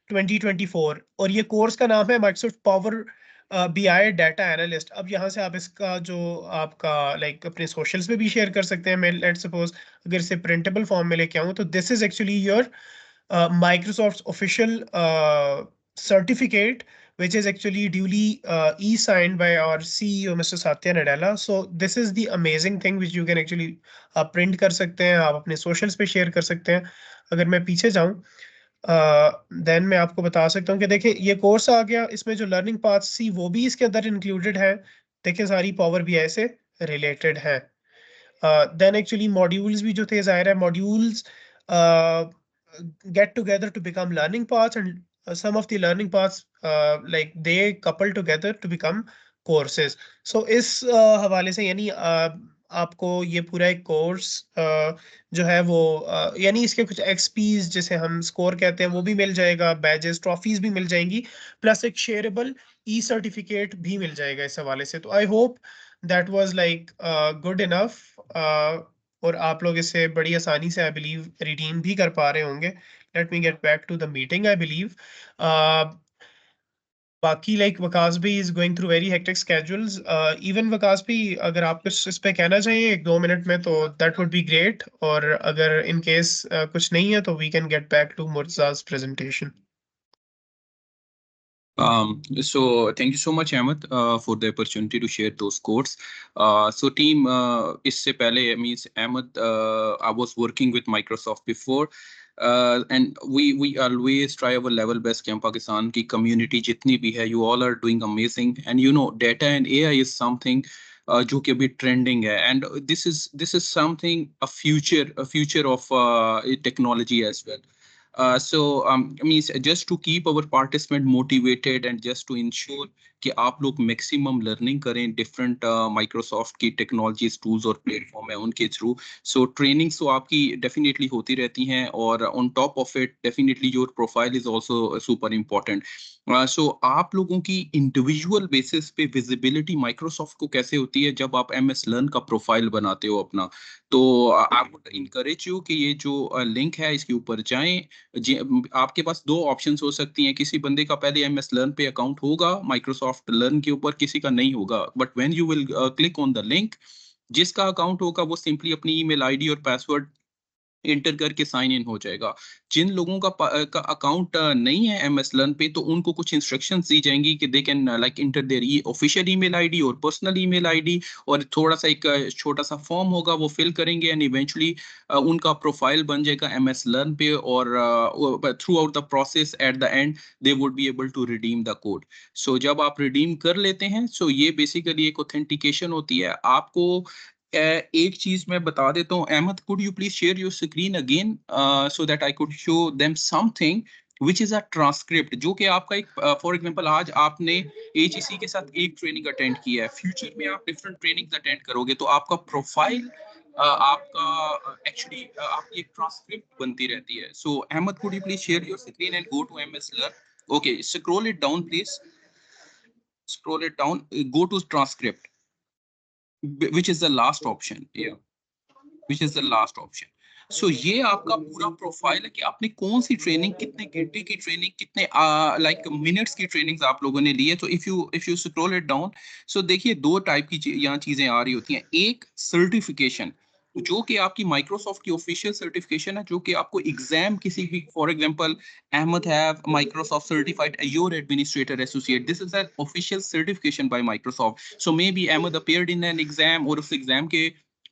S2: 2024. और ये कोर्स का नाम है Microsoft power BI data analyst. अब यहाँ से आप इसका जो आपका लाइक अपने सोशल्स पे भी शेयर कर सकते हैं। मैं लेट सपोज अगर इसे प्रिंटेबल फॉर्म में लेके आऊँ, तो this is actually your Microsoft's official certificate, which is actually duly e-signed by our CEO, Mr. Satya Nadella. So this is the amazing thing which you can actually आप print कर सकते हैं, आप अपने socials पे share कर सकते हैं। अगर मैं पीछे जाऊं, देन मैं आपको बता सकता हूँ कि देखिए ये कोर्स आ गया, इसमें जो लर्निंग पाथ्स थी वो भी इसके अंदर इंक्लूडेड है। देखिए सारी पावर बीआई से रिलेटेड है। देन एक्चुअली मॉड्यूल्स भी जो थे, जाहिर है modules get together to become learning paths, and some of the learning paths like they couple together to become courses. So इस हवाले से यानी आपको ये पूरा एक कोर्स जो है वो यानी इसके कुछ एक्सपीज जिसे हम स्कोर कहते हैं वो भी मिल जाएगा, बैजेस ट्रॉफीज भी मिल जाएंगी, प्लस एक शेयरेबल ई सर्टिफिकेट भी मिल जाएगा इस हवाले से। तो I hope that was like good enough, और आप लोग इसे बड़ी आसानी से आई बिलीव रिडीम भी कर पा रहे होंगे। Let me get back to the meeting I believe. बाकी लाइक वकास भी is going through very hectic schedules. Even Waqas भी अगर आप कुछ इस पे कहना चाहिए 1-2 मिनट में तो दैट वुड बी ग्रेट, और अगर इन केस कुछ नहीं है तो we can get back to Murtaza's presentation.
S3: So thank you so much, Ahmed, for the opportunity to share those codes. So team, इससे पहले means Ahmed, I was working with Microsoft before, and we always try our level best कि हम पाकिस्तान की community जितनी भी है, you all are doing amazing, and you know data and AI is something जो कि अभी trending है, and this is something a future of technology as well. Means just to keep our participant motivated and just to ensure कि आप लोग maximum learning करें different Microsoft की technologies tools और प्लेटफॉर्म है उनके थ्रू। सो ट्रेनिंग्स तो आपकी डेफिनेटली होती रहती हैं, और on top of it definitely your profile is also super important. So आप लोगों की इंडिविजुअल बेसिस पे विजिबिलिटी माइक्रोसॉफ्ट को कैसे होती है जब आप एमएस लर्न का प्रोफाइल बनाते हो अपना, तो आई वुड इनकरेज यू कि ये जो लिंक है इसके ऊपर जाएं। आपके पास दो ऑप्शंस हो सकती हैं, किसी बंदे का पहले एमएस लर्न पे अकाउंट होगा माइक्रोसॉफ्ट लर्न के ऊपर, किसी का नहीं होगा, but when you will click on the link, जिसका अकाउंट होगा वो सिंपली अपनी ईमेल आईडी और पासवर्ड एंटर करके साइन इन हो जाएगा। जिन लोगों का अकाउंट नहीं है एमएस लर्न पे, तो उनको कुछ इंस्ट्रक्शंस दी जाएंगी कि they can like inter there official email ID और पर्सनल ईमेल आईडी, और थोड़ा सा एक छोटा सा फॉर्म होगा वो फिल करेंगे, एंड इवेंचुअली उनका प्रोफाइल बन जाएगा एमएस लर्न पे, और throughout the process at the end they would be able to redeem the code. So जब आप रिडीम कर लेते हैं, सो ये बेसिकली एक ऑथेंटिकेशन होती है। आपको एक चीज मैं बता देता हूँ, Ahmed, could you please share your screen again so that I could show them something which is a transcript, जो कि आपका एक फॉर एग्जांपल आज आपने एचईसी के साथ एक ट्रेनिंग अटेंड किया है, फ्यूचर में आप डिफरेंट ट्रेनिंग अटेंड करोगे, तो आपका प्रोफाइल आपका एक्चुअली आपकी एक ट्रांसक्रिप्ट बनती रहती है। So Ahmed, could you please share your screen and go to MS learn. Okay, scroll it down please, scroll it down, go to transcript, which is the last option, yeah, which is the last option. So ये आपका पूरा profile है कि आपने कौन सी training, कितने घंटे की ट्रेनिंग, कितने लाइक मिनट्स की ट्रेनिंग्स आप लोगों ने ली है। तो if you scroll it down, so देखिए दो टाइप की यहाँ चीजें आ रही होती हैं। एक सर्टिफिकेशन, जो कि आपकी माइक्रोसॉफ्ट की ऑफिशियल सर्टिफिकेशन है, जो कि आपको एग्जाम किसी भी, for example Ahmed have Microsoft certified Azure administrator associate, this is an official certification by Microsoft. So maybe Ahmed appeared in an exam, और उस एग्जाम के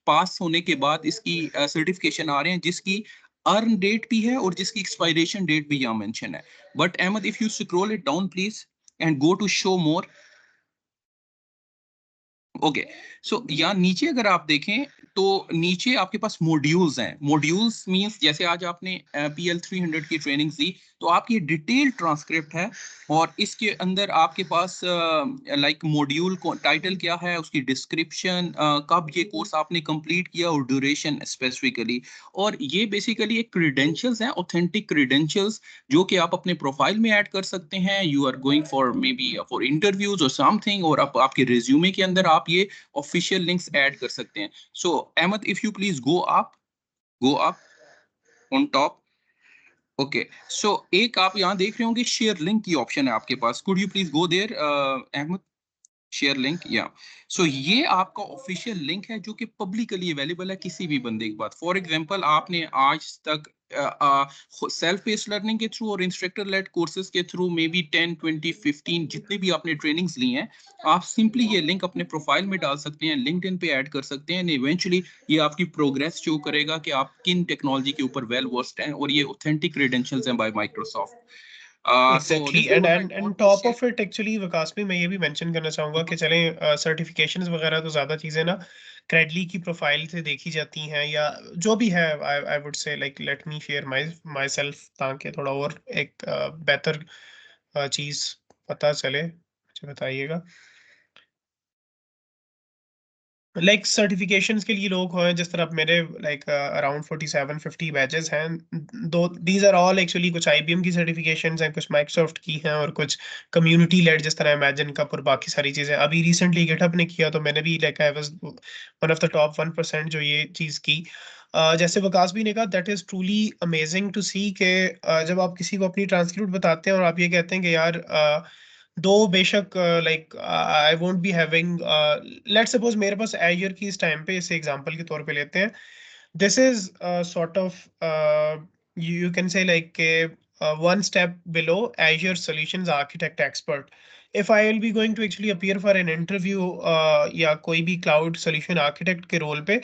S3: पास होने के बाद इसकी सर्टिफिकेशन आ रहे हैं, जिसकी अर्न डेट भी है और जिसकी एक्सपायरेशन डेट भी यहाँ मेंशन है। But Ahmed, if you scroll it down please and go to show more. Okay, so यहाँ नीचे अगर आप देखें तो नीचे आपके पास मॉड्यूल्स हैं। मॉड्यूल्स मींस जैसे आज आपने PL 300 की ट्रेनिंग दी, तो आपकी डिटेल ट्रांसक्रिप्ट है, और इसके अंदर आपके पास लाइक मॉड्यूल को टाइटल क्या है, उसकी डिस्क्रिप्शन, कब ये कोर्स आपने कंप्लीट किया और ड्यूरेशन स्पेसिफिकली, और ये बेसिकली एक क्रेडेंशियल्स हैं, ऑथेंटिक क्रेडेंशियल्स, जो कि आप अपने प्रोफाइल में ऐड कर सकते हैं। You are going for maybe for interviews और समथिंग, और आपके रिज्यूमे के अंदर आप ये ऑफिशियल लिंक्स ऐड कर सकते हैं। So Ahmed, if you please go up on top, okay, so एक आप यहाँ देख रहे होंगे शेयर लिंक की ऑप्शन है आपके पास. Could you please go there Ahmed? Share link, या सो ये आपका ऑफिशियल लिंक है जो कि पब्लिकली अवेलेबल है किसी भी बंदे के पास. फॉर एग्जांपल आपने आज तक सेल्फ बेस्ड लर्निंग के थ्रू और इंस्ट्रक्टर लेड कोर्सेज के थ्रू मे बी 10 20 15 जितने भी आपने ट्रेनिंग्स ली हैं, आप सिंपली ये लिंक अपने प्रोफाइल में डाल सकते हैं, लिंक्डइन पे ऐड कर सकते हैं, एंड इवेंचुअली ये आपकी प्रोग्रेस शो करेगा कि आप किन टेक्नोलॉजी के ऊपर वेल वर्स्ड हैं, और ये ऑथेंटिक क्रेडेंशियल्स हैं by Microsoft. So
S2: exactly
S3: this is what I
S2: and
S3: want to
S2: top
S3: share.
S2: Of it actually Vikas भी मैं ये भी मेंशन करना चाहूंगा कि चलें सर्टिफिकेशंस वगैरह तो ज़्यादा चीज़ें ना क्रेडली की प्रोफाइल से देखी जाती हैं या जो भी है. आई वुड से like let me share my self ताकि थोड़ा और एक बेहतर चीज़ पता चले. मुझे बताइएगा. लाइक सर्टिफिकेशंस के लिए लोग हैं जिस तरह मेरे लाइक अराउंड 47-50 बैचेस हैं. दो दीज आर ऑल एक्चुअली कुछ आईबीएम की सर्टिफिकेशंस हैं, कुछ माइक्रोसॉफ्ट की हैं और कुछ कम्युनिटी लेड जिस तरह इमेजिन कप और बाकी सारी चीज़ें. अभी रिसेंटली गिटहब ने किया तो मैंने भी like I was one of the top 1% जो ये चीज़ की. जैसे विकास भी ने कहा that is truly amazing to see के जब आप किसी को अपनी ट्रांसक्रिप्ट बताते हैं और आप ये कहते हैं कि यार दो बेशक like I won't be having let's suppose मेरे पास एजर की इस टाइम पे इसे एग्जांपल के तौर पे लेते हैं. This is sort of you can say like one step below Azure Solutions Architect Expert. If I will be going to actually appear for an interview या कोई भी cloud solution architect के रोल पे,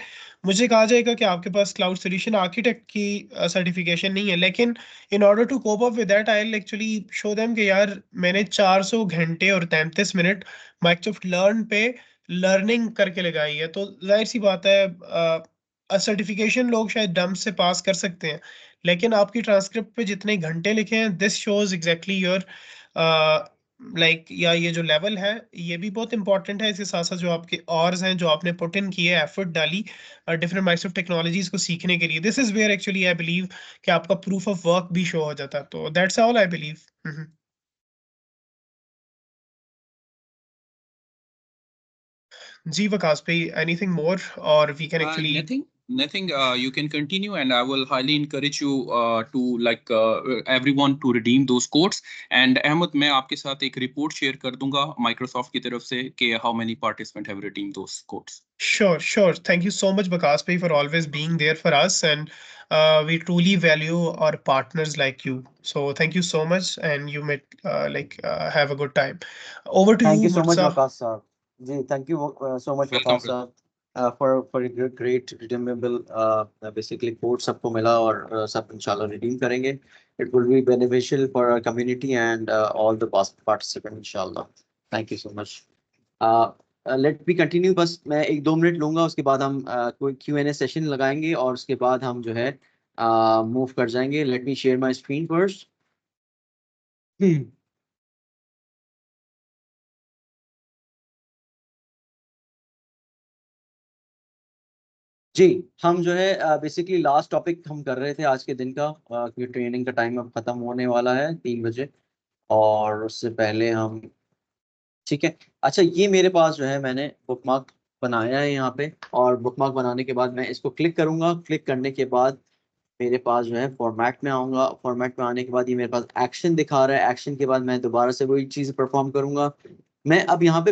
S2: मुझे कहा जाएगा कि आपके पास cloud solution architect की सर्टिफिकेशन नहीं है. लेकिन in order to cope up with that I'll actually show them कि यार मैंने 400 घंटे और 33 मिनट Microsoft Learn पे लर्निंग करके लगाई है. तो जाहिर सी बात है सर्टिफिकेशन लोग शायद डम्प से पास कर सकते हैं, लेकिन आपकी ट्रांसक्रिप्ट पे जितने घंटे लिखे हैं this shows exactly your like या ये जो लेवल है ये भी बहुत इंपॉर्टेंट है. इसके साथ साथ जो आपके ऑर्स हैं जो आपने पुट इन किए एफर्ट डाली डिफरेंट माइक्रोसॉफ्ट टेक्नोलॉजीज को सीखने के लिए, this is where actually I believe कि आपका प्रूफ ऑफ वर्क भी शो हो जाता है. तो दैट्स ऑल आई बिलीव. जी वकास भाई एनीथिंग मोर और we can actually.
S3: Nothing. You can continue, and I will highly encourage you to like everyone to redeem those codes. And Ahmed, मैं आपके साथ एक report share कर दूंगा Microsoft की तरफ से कि how many participants have redeemed those codes.
S2: Sure. Thank you so much, Bakash bhai, for always being there for us, and we truly value our partners like you. So thank you so much, and you may have a good time. Over to
S1: Thank
S2: you,
S1: you so much,
S2: Murtaza.
S1: Waqas sir. Ji, thank you so much,
S3: Welcome,
S1: Waqas
S3: brother.
S1: sir, for a great redeemable basically code सबको मिला और सब इंशाल्लाह redeem करेंगे. It will be beneficial for our community and all the past participants inshallah. Thank you so much. Let me continue. बस मैं 1-2 minute लूंगा, उसके बाद हम कोई Q&A सेशन लगाएंगे और उसके बाद हम जो है मूव कर जाएंगे. Let me share my screen first. जी, हम जो है बेसिकली लास्ट टॉपिक हम कर रहे थे आज के दिन का, क्योंकि ट्रेनिंग का टाइम अब खत्म होने वाला है 3 बजे, और उससे पहले हम ठीक है. अच्छा, ये मेरे पास जो है मैंने बुकमार्क बनाया है यहाँ पे, और बुकमार्क बनाने के बाद मैं इसको क्लिक करूंगा. क्लिक करने के बाद मेरे पास जो है फॉर्मेट में आऊंगा. फॉर्मेट में आने के बाद ये मेरे पास एक्शन दिखा रहा है. एक्शन के बाद मैं दोबारा से वही चीज़ परफॉर्म करूंगा. मैं अब यहाँ पे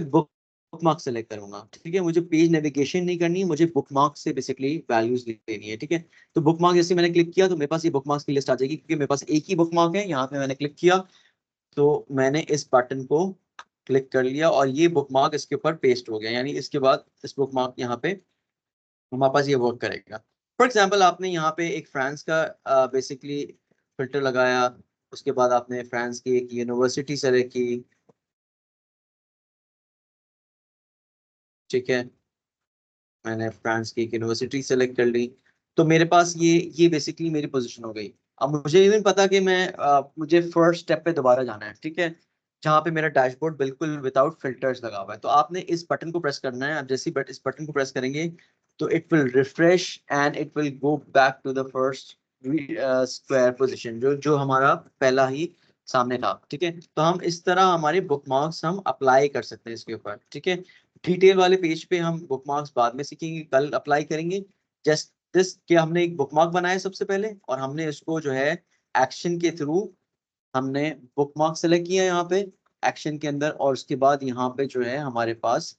S1: बुकमार्क सेलेक्ट करूंगा. ठीक है, मुझे पेज नेविगेशन नहीं करनी, मुझे बुकमार्क से बेसिकली वैल्यूज लेनी है. ठीक है, तो बुकमार्क जैसे मैंने क्लिक किया तो मेरे पास ये बुकमार्क्स की लिस्ट आ जाएगी, क्योंकि मेरे पास एक ही बुकमार्क है. यहाँ पे मैंने क्लिक किया तो मैंने इस बटन को क्लिक कर लिया और ये बुकमार्क इसके ऊपर पेस्ट हो गया. यानी इसके बाद इस बुकमार्क यहाँ पे हमारे पास ये वर्क करेगा. फॉर एग्जाम्पल, आपने यहाँ पे एक फ्रांस का बेसिकली फिल्टर लगाया, उसके बाद आपने फ्रांस की एक यूनिवर्सिटी सेलेक्ट की. ठीक है, मैंने फ्रांस की एक यूनिवर्सिटी सेलेक्ट कर ली, तो मेरे पास ये बेसिकली मेरी पोजीशन हो गई. अब मुझे इवन पता कि मुझे फर्स्ट स्टेप पे दोबारा जाना है. ठीक है, जहाँ पे मेरा डैशबोर्ड बिल्कुल विदाउट फिल्टर्स लगा हुआ है. तो आपने इस बटन को प्रेस करना है. आप जैसे ही इस बटन को प्रेस करेंगे तो it will refresh and it will go back to the first square position जो हमारा पहला ही सामने था. ठीक है, तो हम इस तरह हमारे बुकमार्क्स हम अप्लाई कर सकते हैं इसके ऊपर. ठीक है, डिटेल वाले पेज पे हम बुकमार्क्स बाद में सीखेंगे, कल अप्लाई करेंगे. जस्ट दिस कि हमने एक बुकमार्क बनाया सबसे पहले और हमने इसको जो है एक्शन के थ्रू हमने बुक मार्क सेलेक्ट किया यहाँ पे एक्शन के अंदर, और उसके बाद यहाँ पे जो है हमारे पास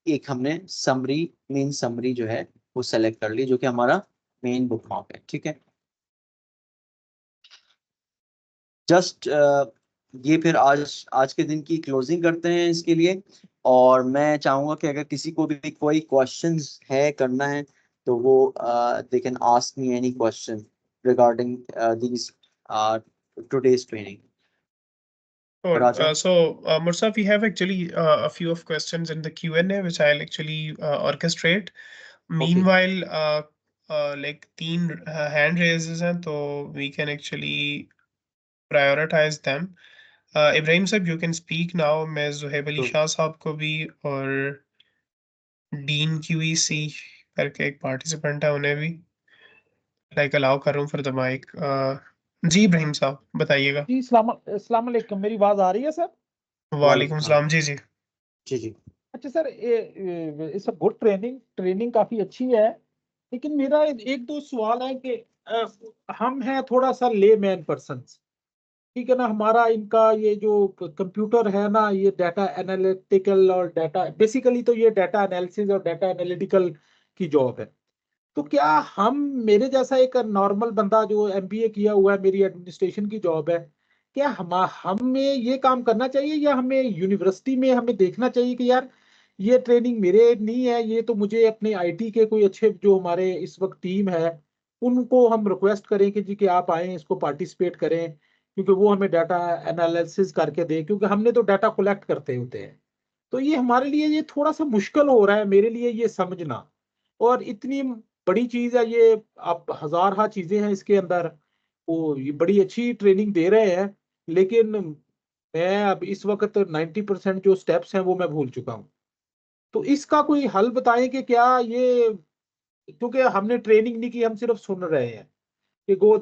S1: एक हमने समरी, मेन समरी जो है वो सेलेक्ट कर ली, जो कि हमारा मेन बुक मार्क है। ठीक है, जस्ट ये फिर आज के दिन की क्लोजिंग करते हैं इसके लिए। और मैं चाहूंगा कि अगर किसी को भी कोई क्वेश्चंस है करना है तो वो they can ask me any question regarding this today's training.
S2: Sure.
S1: Raja?
S2: Mursa, we have actually a few of questions in the Q&A, which I'll actually orchestrate. Meanwhile, like 3 hand raises हैं, so we can actually prioritize them. Ibrahim साहब, you can speak now. मैं ज़ुहैब अली शाह साहब को भी और dean QEC करके एक participant है, उन्हें भी लाइक अलाउ कर रहा हूँ फॉर द माइक। जी इब्राहिम साहब बताइएगा।
S4: जी अस्सलाम वालेकुम, मेरी आवाज आ रही है सर?
S2: वालेकुम सलाम। जी जी
S1: जी जी।
S4: अच्छा sir, it's a good training काफी अच्छी है, लेकिन मेरा एक दो सवाल है कि हम हैं थोड़ा सा लेमैन पर्सन, ठीक है ना। हमारा इनका ये जो कंप्यूटर है ना, ये डाटा एनालिटिकल और डाटा बेसिकली तो ये डाटा एनालिसिस और डाटा एनालिटिकल की जॉब है। तो क्या हम, मेरे जैसा एक नॉर्मल बंदा जो MBA किया हुआ है, मेरी एडमिनिस्ट्रेशन की जॉब है, क्या हमें ये काम करना चाहिए, या हमें यूनिवर्सिटी में हमें देखना चाहिए कि यार ये ट्रेनिंग मेरे नहीं है, ये तो मुझे अपने IT के कोई अच्छे जो हमारे इस वक्त टीम है उनको हम रिक्वेस्ट करें कि जी कि आप आए इसको पार्टिसिपेट करें, क्योंकि वो हमें डाटा एनालिसिस करके दें, क्योंकि हमने तो डाटा कलेक्ट करते होते हैं। तो ये हमारे लिए ये थोड़ा सा मुश्किल हो रहा है मेरे लिए ये समझना। और इतनी बड़ी चीज है ये, आप हजार चीजें हैं इसके अंदर, वो ये बड़ी अच्छी ट्रेनिंग दे रहे हैं, लेकिन मैं अब इस वक्त 90% जो स्टेप्स हैं वो मैं भूल चुका हूँ। तो इसका कोई हल बताएं कि क्या ये, क्योंकि हमने ट्रेनिंग नहीं की, हम सिर्फ सुन रहे हैं कि गो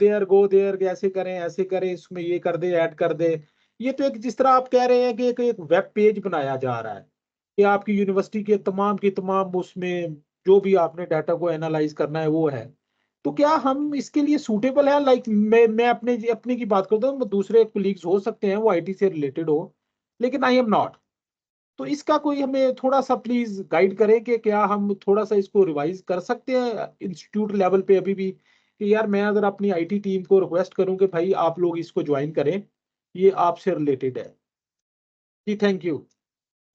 S4: देयर ऐसे करें इसमें ये कर दे, ऐड कर दे। ये तो एक, जिस तरह आप कह रहे हैं कि एक वेब पेज बनाया जा रहा है कि आपकी यूनिवर्सिटी के तमाम की तमाम उसमें जो भी आपने डाटा को एनालाइज करना है वो है। तो क्या हम इसके लिए सूटेबल है? लाइक मैं अपने की बात करता हूँ, दूसरे कोलीग्स हो सकते हैं वो IT से रिलेटेड हो, लेकिन आई एम नॉट। तो इसका कोई हमें थोड़ा सा प्लीज गाइड करें कि क्या हम थोड़ा सा इसको रिवाइज कर सकते हैं इंस्टीट्यूट लेवल पे अभी भी, कि यार मैं अगर अपनी IT टीम को रिक्वेस्ट करूं कि भाई आप लोग इसको ज्वाइन करें, ये आपसे रिलेटेड है। जी थैंक यू।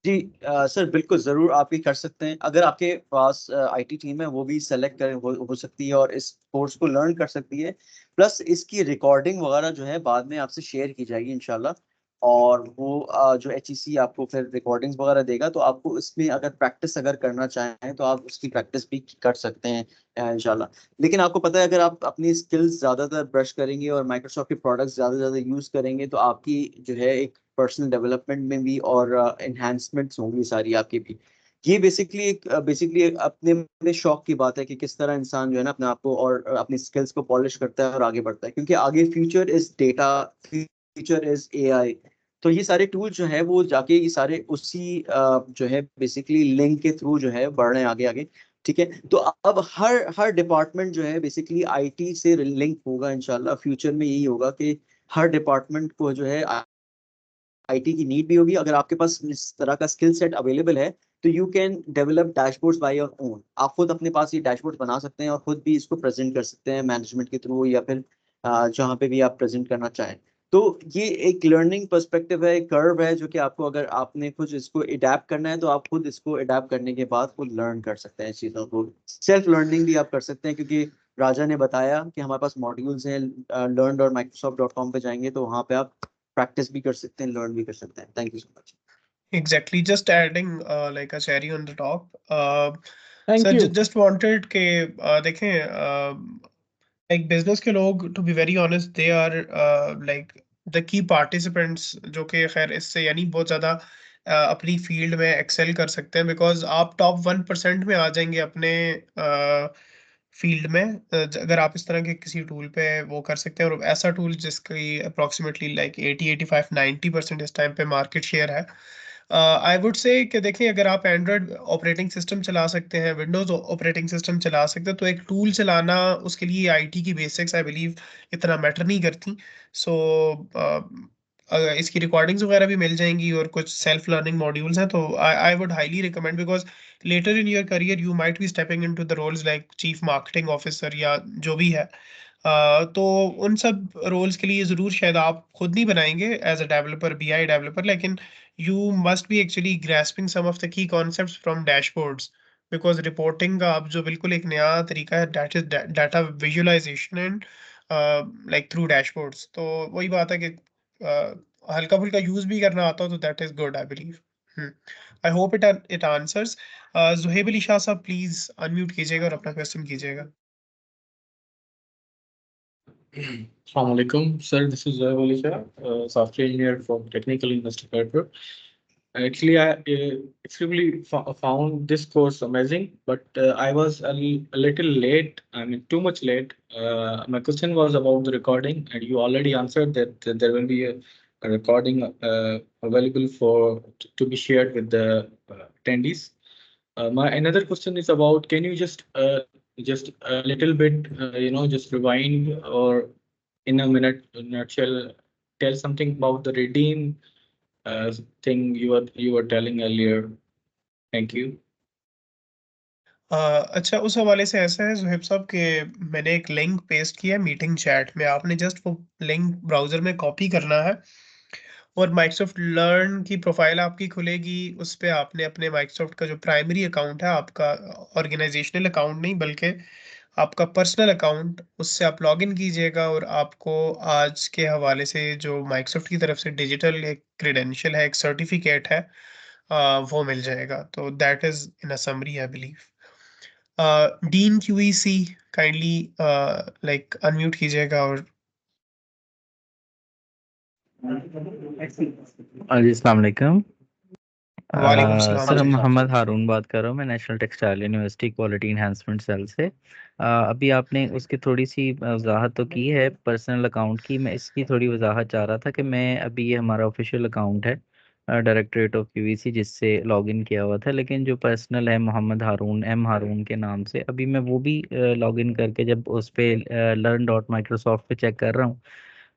S1: जी सर बिल्कुल ज़रूर आप ये कर सकते हैं। अगर आपके पास IT टीम है वो भी सेलेक्ट कर हो सकती है और इस कोर्स को लर्न कर सकती है। प्लस इसकी रिकॉर्डिंग वगैरह जो है बाद में आपसे शेयर की जाएगी इंशाल्लाह। और वो जो HEC आपको फिर रिकॉर्डिंग्स वगैरह देगा, तो आपको इसमें अगर प्रैक्टिस अगर करना चाहें तो आप उसकी प्रैक्टिस भी कर सकते हैं इंशाल्लाह। लेकिन आपको पता है अगर आप अपनी स्किल्स ज़्यादातर ब्रश करेंगे और माइक्रोसॉफ्ट के प्रोडक्ट्स ज़्यादा से ज़्यादा यूज़ करेंगे तो आपकी जो है एक पर्सनल डेवलपमेंट में भी और एनहांसमेंट्स होंगी सारी आपकी भी। ये बेसिकली अपने अपने शौक की बात है कि किस तरह इंसान जो है ना अपने आप को और अपनी स्किल्स को पॉलिश करता है और आगे बढ़ता है, क्योंकि आगे future is data, future is AI। तो ये सारे टूल जो है वो जाके ये सारे उसी जो है बेसिकली लिंक के थ्रू जो है बढ़ रहे हैं आगे आगे। ठीक है, तो अब हर डिपार्टमेंट जो है बेसिकली IT से लिंक होगा इंशाल्लाह। फ्यूचर में यही होगा कि हर डिपार्टमेंट को जो है IT की नीड भी होगी। अगर आपके पास इस तरह का स्किल सेट अवेलेबल है तो you can develop dashboards by your own. आप खुद अपने पास ये डैशबोर्ड बना सकते हैं और खुद भी इसको प्रेजेंट कर सकते हैं मैनेजमेंट के थ्रू, या फिर जहाँ पे भी आप प्रेजेंट करना चाहें। तो ये एक लर्निंग पर्सपेक्टिव है, एक कर्व है, जो कि आपको अगर आपने खुद इसको अडेप्ट करना है तो आप खुद इसको अडेप्ट करने के बाद खुद लर्न कर सकते हैं चीज़ों को। सेल्फ लर्निंग भी आप कर सकते हैं, क्योंकि राजा ने बताया कि हमारे पास मॉड्यूल्स हैं। learn.microsoft.com पे जाएंगे तो वहाँ पे आप प्रैक्टिस भी कर सकते हैं, लर्न भी कर सकते हैं। Thank you so much.
S2: Exactly, just adding like a cherry on the top.
S4: Thank
S2: sir
S4: you.
S2: Just wanted के देखें, एक बिजनेस के लोग, to be very honest, they are like the key participants, जो कि खैर इससे यानी बहुत ज़्यादा अपनी फील्ड में एक्सेल कर सकते हैं, बिकॉज आप टॉप 1% में आ जाएंगे अपने फील्ड में अगर आप इस तरह के किसी टूल पे वो कर सकते हैं। और ऐसा टूल जिसकी अप्रोक्सीमेटली लाइक 80 85 90% इस टाइम पे मार्केट शेयर है। आई वुड से कि देखिए, अगर आप एंड्रॉयड ऑपरेटिंग सिस्टम चला सकते हैं, विंडोज़ ऑपरेटिंग सिस्टम चला सकते हैं, तो एक टूल चलाना उसके लिए आईटी की बेसिक्स आई बिलीव इतना मैटर नहीं करती। सो इसकी रिकॉर्डिंग्स वगैरह भी मिल जाएंगी और कुछ सेल्फ लर्निंग मॉड्यूल्स हैं, तो I would highly recommend, because later in your career you might be stepping into the roles like chief marketing officer या जो भी है। तो उन सब रोल्स के लिए ज़रूर शायद आप खुद नहीं बनाएंगे as a developer, BI developer, लेकिन you must be actually grasping some of the key concepts from dashboards, because reporting का अब जो बिल्कुल एक नया तरीका है, that is data visualization and like through dashboards। तो वही बात है कि हल्का फुल्का यूज भी करना आता हो तो that is good I believe। I hope it answers। Zuheb Ali Shah साहब प्लीज अनम्यूट कीजिएगा और अपना क्वेश्चन कीजिएगा।
S5: Assalamu alaikum, sir. This is Zohaib Ali Shah, software engineer from Technical University Bedford. Actually, I extremely found this course amazing, but I was a little late. I mean, too much late. My question was about the recording, and you already answered that there will be a recording available to be shared with the attendees. My another question is about, can you just a little bit, just rewind or in a minute, nutshell, tell something about the redeem thing you were telling earlier. Thank you.
S2: अच्छा, उस हवाले से ऐसा है जुहेब साहब कि मैंने एक लिंक पेस्ट किया मीटिंग चैट में, आपने जस्ट वो लिंक ब्राउजर में कॉपी करना है और माइक्रोसॉफ्ट लर्न की प्रोफाइल आपकी खुलेगी। उस पे आपने अपने माइक्रोसॉफ्ट का जो प्राइमरी अकाउंट है, आपका ऑर्गेनाइजेशनल अकाउंट नहीं बल्कि आपका पर्सनल अकाउंट, उससे आप लॉगिन कीजिएगा और आपको आज के हवाले से जो माइक्रोसॉफ्ट की तरफ से डिजिटल एक क्रेडेंशियल है, एक सर्टिफिकेट है, वो मिल जाएगा। तो that is in a summary I believe. Dean QEC kindly like unmute कीजिएगा और
S6: जी अस्सलाम वालेकुम।
S2: वालेकुम सलाम
S6: सर,
S2: जी।
S6: मोहम्मद हारून बात कर रहा हूँ मैं national textile university quality enhancement cell से। अभी आपने उसकी थोड़ी सी वजाहत तो की है पर्सनल अकाउंट की। मैं इसकी थोड़ी वजाहत चाह रहा था कि मैं अभी, ये हमारा ऑफिशियल अकाउंट है डायरेक्टरेट ऑफ यूवीसी जिससे लॉगिन किया हुआ था, लेकिन जो पर्सनल है मोहम्मद हारून, एम हारून के नाम से, अभी मैं वो भी लॉगिन करके जब उस पर learn.microsoft पे चेक कर रहा हूँ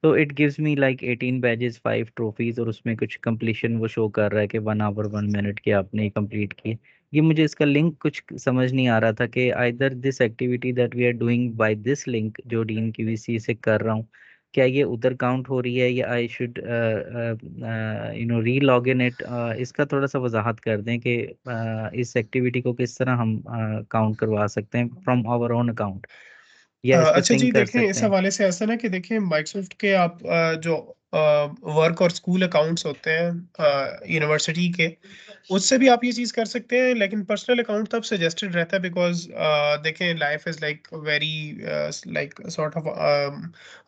S6: तो it gives me like 18 badges 5 trophies और उसमें कुछ कंप्लीशन वो शो कर रहा है कि 1 आवर 1 मिनट के आपने कंप्लीट किए। ये मुझे इसका लिंक कुछ समझ नहीं आ रहा था कि either this activity that we are doing by this link जो डीन क्यूवीसी से कर रहा हूँ, क्या ये उधर काउंट हो रही है या आई शुड री लॉग इन इट। इसका थोड़ा सा वजाहत कर दें कि इस एक्टिविटी को किस तरह हम काउंट करवा सकते हैं फ्रॉम आवर ओन अकाउंट, या इस पे
S2: अच्छा जी,
S6: सिंक कर
S2: देखें
S6: सकते
S2: इस
S6: हैं।
S2: हवाले से ऐसा ना कि देखिए माइक्रोसॉफ्ट के आप जो वर्क और स्कूल अकाउंट्स होते हैं यूनिवर्सिटी के, उससे भी आप ये चीज़ कर सकते हैं, लेकिन पर्सनल अकाउंट तब सजेस्टेड रहता है बिकॉज देखें life is like very like sort of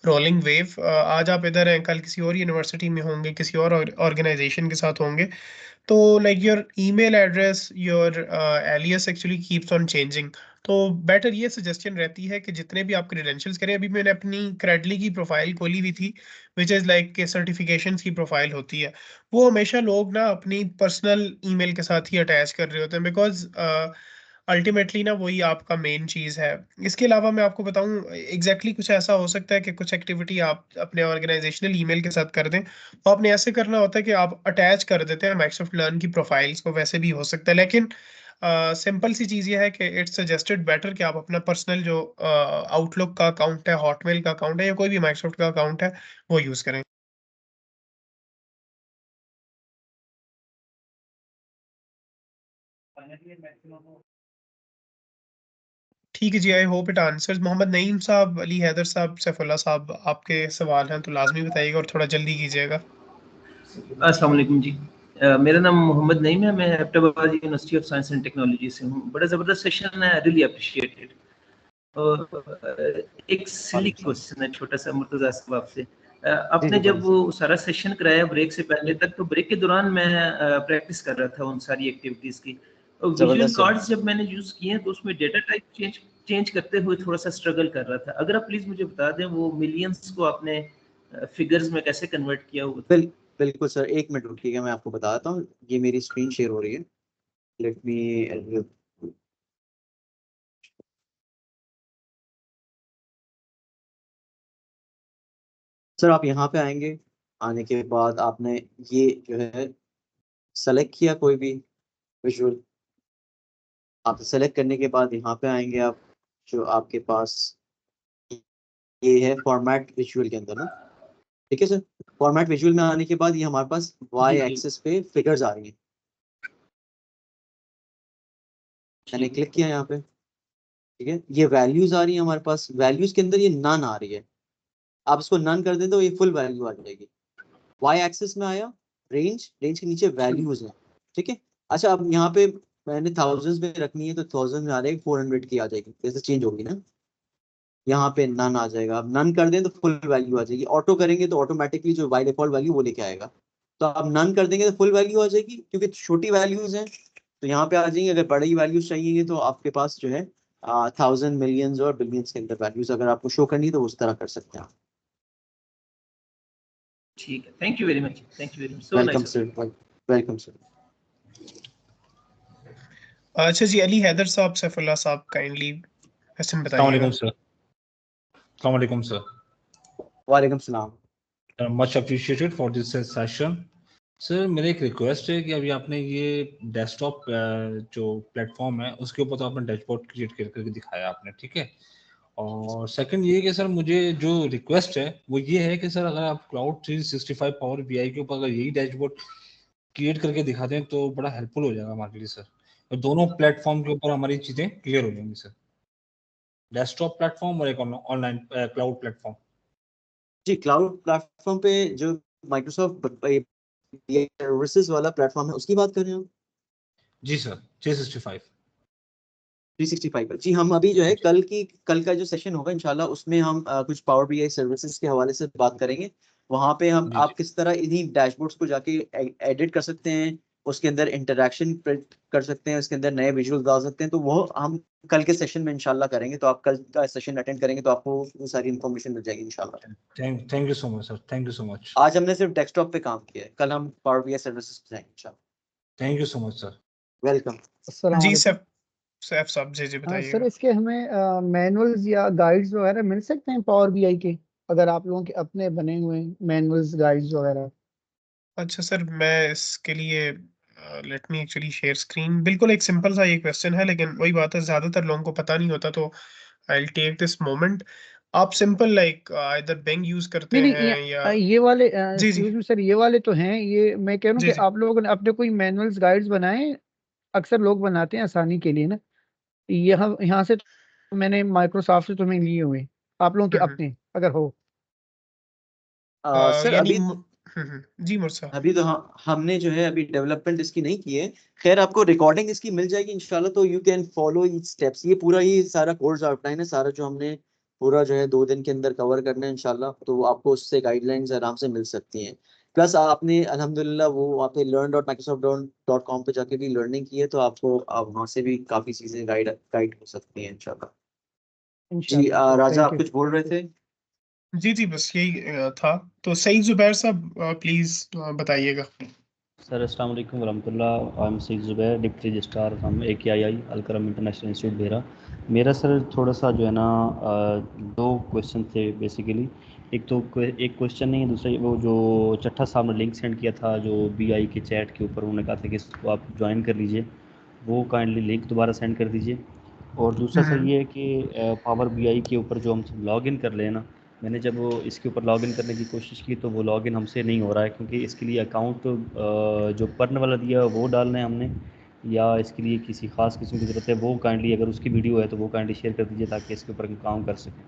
S2: rolling wave. आज आप इधर हैं, कल किसी और यूनिवर्सिटी में होंगे, किसी और ऑर्गेनाइजेशन के साथ होंगे, तो like your email address, your alias actually keeps on changing. तो बेटर ये सजेशन रहती है कि जितने भी आप क्रेडेंशियल्स करें, अभी मैंने अपनी क्रेडली की प्रोफाइल खोली हुई थी विच इज़ लाइक के सर्टिफिकेशंस की प्रोफाइल होती है, वो हमेशा लोग ना अपनी पर्सनल ईमेल के साथ ही अटैच कर रहे होते हैं, बिकॉज अल्टीमेटली ना वही आपका मेन चीज़ है। इसके अलावा मैं आपको बताऊं एग्जैक्टली कुछ ऐसा हो सकता है कि कुछ एक्टिविटी आप अपने ऑर्गेनाइजेशनल ईमेल के साथ कर दें, तो आपने ऐसे करना होता है कि आप अटैच कर देते हैं माइक्रोसॉफ्ट लर्न की प्रोफाइल्स को, वैसे भी हो सकता है, लेकिन सिंपल सी चीज़ ये है कि इट्स सजेस्टेड बेटर कि आप अपना पर्सनल जो आउटलुक का अकाउंट है, हॉटमेल का अकाउंट है या कोई भी माइक्रोसॉफ्ट का अकाउंट है वो यूज़ करें। ठीक है जी, I hope it answers. Mohammad Naeem साहब, अली हैदर साहब, सैफुल्लाह साहब, आपके सवाल हैं तो लाजमी बताइएगा और थोड़ा जल्दी कीजिएगा।
S7: अस्सलाम वालेकुम जी। मेरा नाम मोहम्मद नईम है, मैं Abbottabad university of science and technology से हूँ। बड़ा ज़बरदस्त सेशन है, रियली अप्रिशिएटेड। और एक सिली क्वेश्चन है छोटा सा मुर्तज़ा साहब आपसे। आपने जब वो सारा सेशन कराया ब्रेक से पहले तक, तो ब्रेक के दौरान मैं प्रैक्टिस कर रहा था उन सारी एक्टिविटीज़ की। विजुअल कार्ड्स जब मैंने यूज़ किए तो उसमें डेटा टाइप चेंज करते हुए थोड़ा सा स्ट्रगल कर रहा था। अगर आप प्लीज़ मुझे बता दें वो मिलियंस को आपने फिगर्स में कैसे कन्वर्ट किया हुआ?
S1: बिल्कुल सर, 1 मिनट रुकिएगा, मैं आपको बताता हूँ। ये मेरी स्क्रीन शेयर हो रही है, लेट मी। सर आप यहाँ पे आएंगे, आने के बाद आपने ये जो है सेलेक्ट किया कोई भी विजुअल। आप सेलेक्ट करने के बाद यहाँ पे आएंगे आप, जो आपके पास ये है फॉर्मेट विजुअल के अंदर ना, ठीक है सर। फॉर्मेट विजुअल में आने के बाद ये हमारे पास वाई एक्सिस पे फिगर्स आ रही हैं। मैंने क्लिक किया यहाँ पे, ठीक है, ये वैल्यूज आ रही है हमारे पास। वैल्यूज के अंदर ये नन आ रही है, आप इसको नन कर दें तो ये फुल वैल्यू आ जाएगी। वाई एक्सिस में आया रेंज, रेंज के नीचे वैल्यूज हैं, ठीक है। अच्छा, अब यहाँ पे मैंने थाउजेंड्स में रखनी है तो 1000 में आ जाएगी, 400 की आ जाएगी, जैसे चेंज होगी ना। यहाँ पे नन आ जाएगा, अब नन कर दें तो फुल वैल्यू आ जाएगी। ऑटो करेंगे तो ऑटोमेटिकली जो बाय डिफॉल्ट वैल्यू वो लेके आएगा। तो आप नन कर देंगे तो फुल वैल्यू आ जाएगी, क्योंकि छोटी वैल्यूज हैं तो यहाँ पे आ जाएंगे। अगर बड़ी वैल्यूज चाहिए तो आपके पास जो है 1000, मिलियंस और बिलियंस के अंदर वैल्यूज अगर आपको शो करनी है तो उस तरह कर सकते हैं आप।
S7: ठीक है, thank you very much, thank you very much, so
S1: welcome
S7: nice.
S1: Sir, welcome sir.
S2: अच्छा जी, अली हैदर साहब, सैफुल्लाह साहब, काइंडली क्वेश्चन बताइएगा।
S8: Assalamualaikum sir. Assalamualaikum sir.
S1: वालेकुम सलाम।
S8: Much appreciated for this session. Sir मेरा एक रिक्वेस्ट है कि अभी आपने ये डेस्कटॉप जो प्लेटफॉर्म है उसके ऊपर तो आपने डैशबोर्ड क्रिएट करके दिखाया आपने, ठीक है। और सेकंड ये कि सर मुझे जो रिक्वेस्ट है वो ये है कि सर अगर आप क्लाउड 365 पावर बीआई के ऊपर अगर यही डैशबोर्ड क्रिएट करके दिखा दें तो बड़ा हेल्पफुल हो जाएगा हमारे लिए सर। और दोनों प्लेटफॉर्म के ऊपर हमारी चीज़ें क्लियर हो जाएंगी सर, डेस्कटॉप प्लेटफॉर्म और एक ऑनलाइन क्लाउड प्लेटफॉर्म।
S1: जी, क्लाउड प्लेटफॉर्म पे जो माइक्रोसॉफ्ट सर्विसेज वाला प्लेटफॉर्म है उसकी बात कर रहे हैं हम?
S8: जी सर, 365।
S1: 365 पर जी, हम अभी जो है कल का जो सेशन होगा इंशाल्लाह उसमें हम कुछ पावर बीआई सर्विसेज के हवाले से बात करेंगे। वहां पे हम
S8: जी
S1: आप किस तरह इन्हीं डैशबोर्ड्स को जाके एडिट कर सकते हैं, उसके अंदर इंटरेक्शन कर सकते हैं, उसके अंदर नए विजुअल डाल सकते हैं। तो वो हम कल के सेशन में इंशाल्लाह करेंगे। तो आप कल का सेशन अटेंड करेंगे तो आपको वो सारी इन्फॉर्मेशन मिल जाएगी इंशाल्लाह।
S8: Thank you so much sir, thank you so much.
S1: आज हमने सिर्फ डेस्कटॉप पे काम किया है, कल हम पावर बीआई सर्विसेज पे जाएंगे इंशाल्लाह।
S8: Thank you so much sir.
S1: Welcome.
S2: जी
S9: अस्सलाम
S2: सैफ साहब, जी
S9: सर,
S2: बताइएगा।
S9: इसके हमें मैनुअल्स या गाइड्स वगैरह मिल सकते हैं पावर बीआई के, अगर आप लोगों के अपने बने हुए मैनुअल्स गाइड्स वगैरह?
S2: अच्छा सर, मैं इसके लिए late me actually share screen. बिल्कुल एक सिंपल सा ये क्वेश्चन है, लेकिन वही बात है, ज्यादातर लोगों को पता नहीं होता, तो I will take this moment. आप सिंपल लाइक इधर बेंग यूज करते
S9: नहीं नहीं,
S2: हैं या?
S9: ये वाले
S2: जी जी
S9: एक्सक्यूज मी सर, ये वाले तो हैं। ये मैं कह रहा हूँ
S2: जी
S9: कि
S2: जी।
S9: आप लोगों ने अपने कोई मैनुअल्स गाइड्स बनाए? अक्सर लोग बनाते हैं आसानी के लिए ना। यहाँ यहाँ से तो मैंने माइक्रोसॉफ्ट से तुम्हें लिए हुए, आप लोगों के
S2: हम्म
S9: अपने अगर हो।
S1: सर
S2: यानी
S1: अभी
S2: जी मुर्सा।
S1: अभी तो हमने जो है अभी डेवलपमेंट इसकी नहीं की है। खैर आपको रिकॉर्डिंग इसकी मिल जाएगी इंशाल्लाह, तो you can follow each steps. ये पूरा ही सारा कोर्स आउटलाइन है, सारा जो हमने पूरा जो है 2 दिन के अंदर कवर करना है इंशाल्लाह। तो आपको उससे गाइडलाइंस आराम से मिल सकती हैं। प्लस आपने अल्हम्दुलिल्लाह वो वहाँ पे learn.microsoft.com पे जाके भी लर्निंग की है, तो आपको आप वहाँ से भी काफ़ी चीज़ें गाइड हो सकती हैं इंशाल्लाह। जी
S9: इंशाल्लाह सर,
S1: राजा,
S9: थैंक
S1: आप
S9: यू।
S1: कुछ बोल रहे थे?
S2: जी जी, बस यही था। तो सईद जुबैर साहब प्लीज बताइएगा।
S10: सर अस्सलाम वालेकुम वरहमतुल्लाह। I am Saeed Zubair, deputy registrar हम AKII Alkaram international institute Bhera. मेरा सर थोड़ा सा जो है ना 2 क्वेश्चन थे बेसिकली। एक क्वेश्चन नहीं है, दूसरा वो जो चट्ठा साहब ने लिंक सेंड किया था जो BI के चैट के ऊपर, उन्होंने कहा था कि इसको आप ज्वाइन कर लीजिए, वो काइंडली लिंक दोबारा सेंड कर दीजिए। और दूसरा सर ये है कि पावर BI के ऊपर जो हम लॉगिन कर लें ना, मैंने जब वो इसके ऊपर लॉगिन करने की कोशिश की तो वो लॉगिन हमसे नहीं हो रहा है, क्योंकि इसके लिए अकाउंट जो पर्न वाला दिया है वो डालना है हमने, या इसके लिए किसी ख़ास किस्म की ज़रूरत है। वो काइंडली अगर उसकी वीडियो है तो वो काइंडली शेयर कर दीजिए ताकि इसके ऊपर हम काम कर सकें।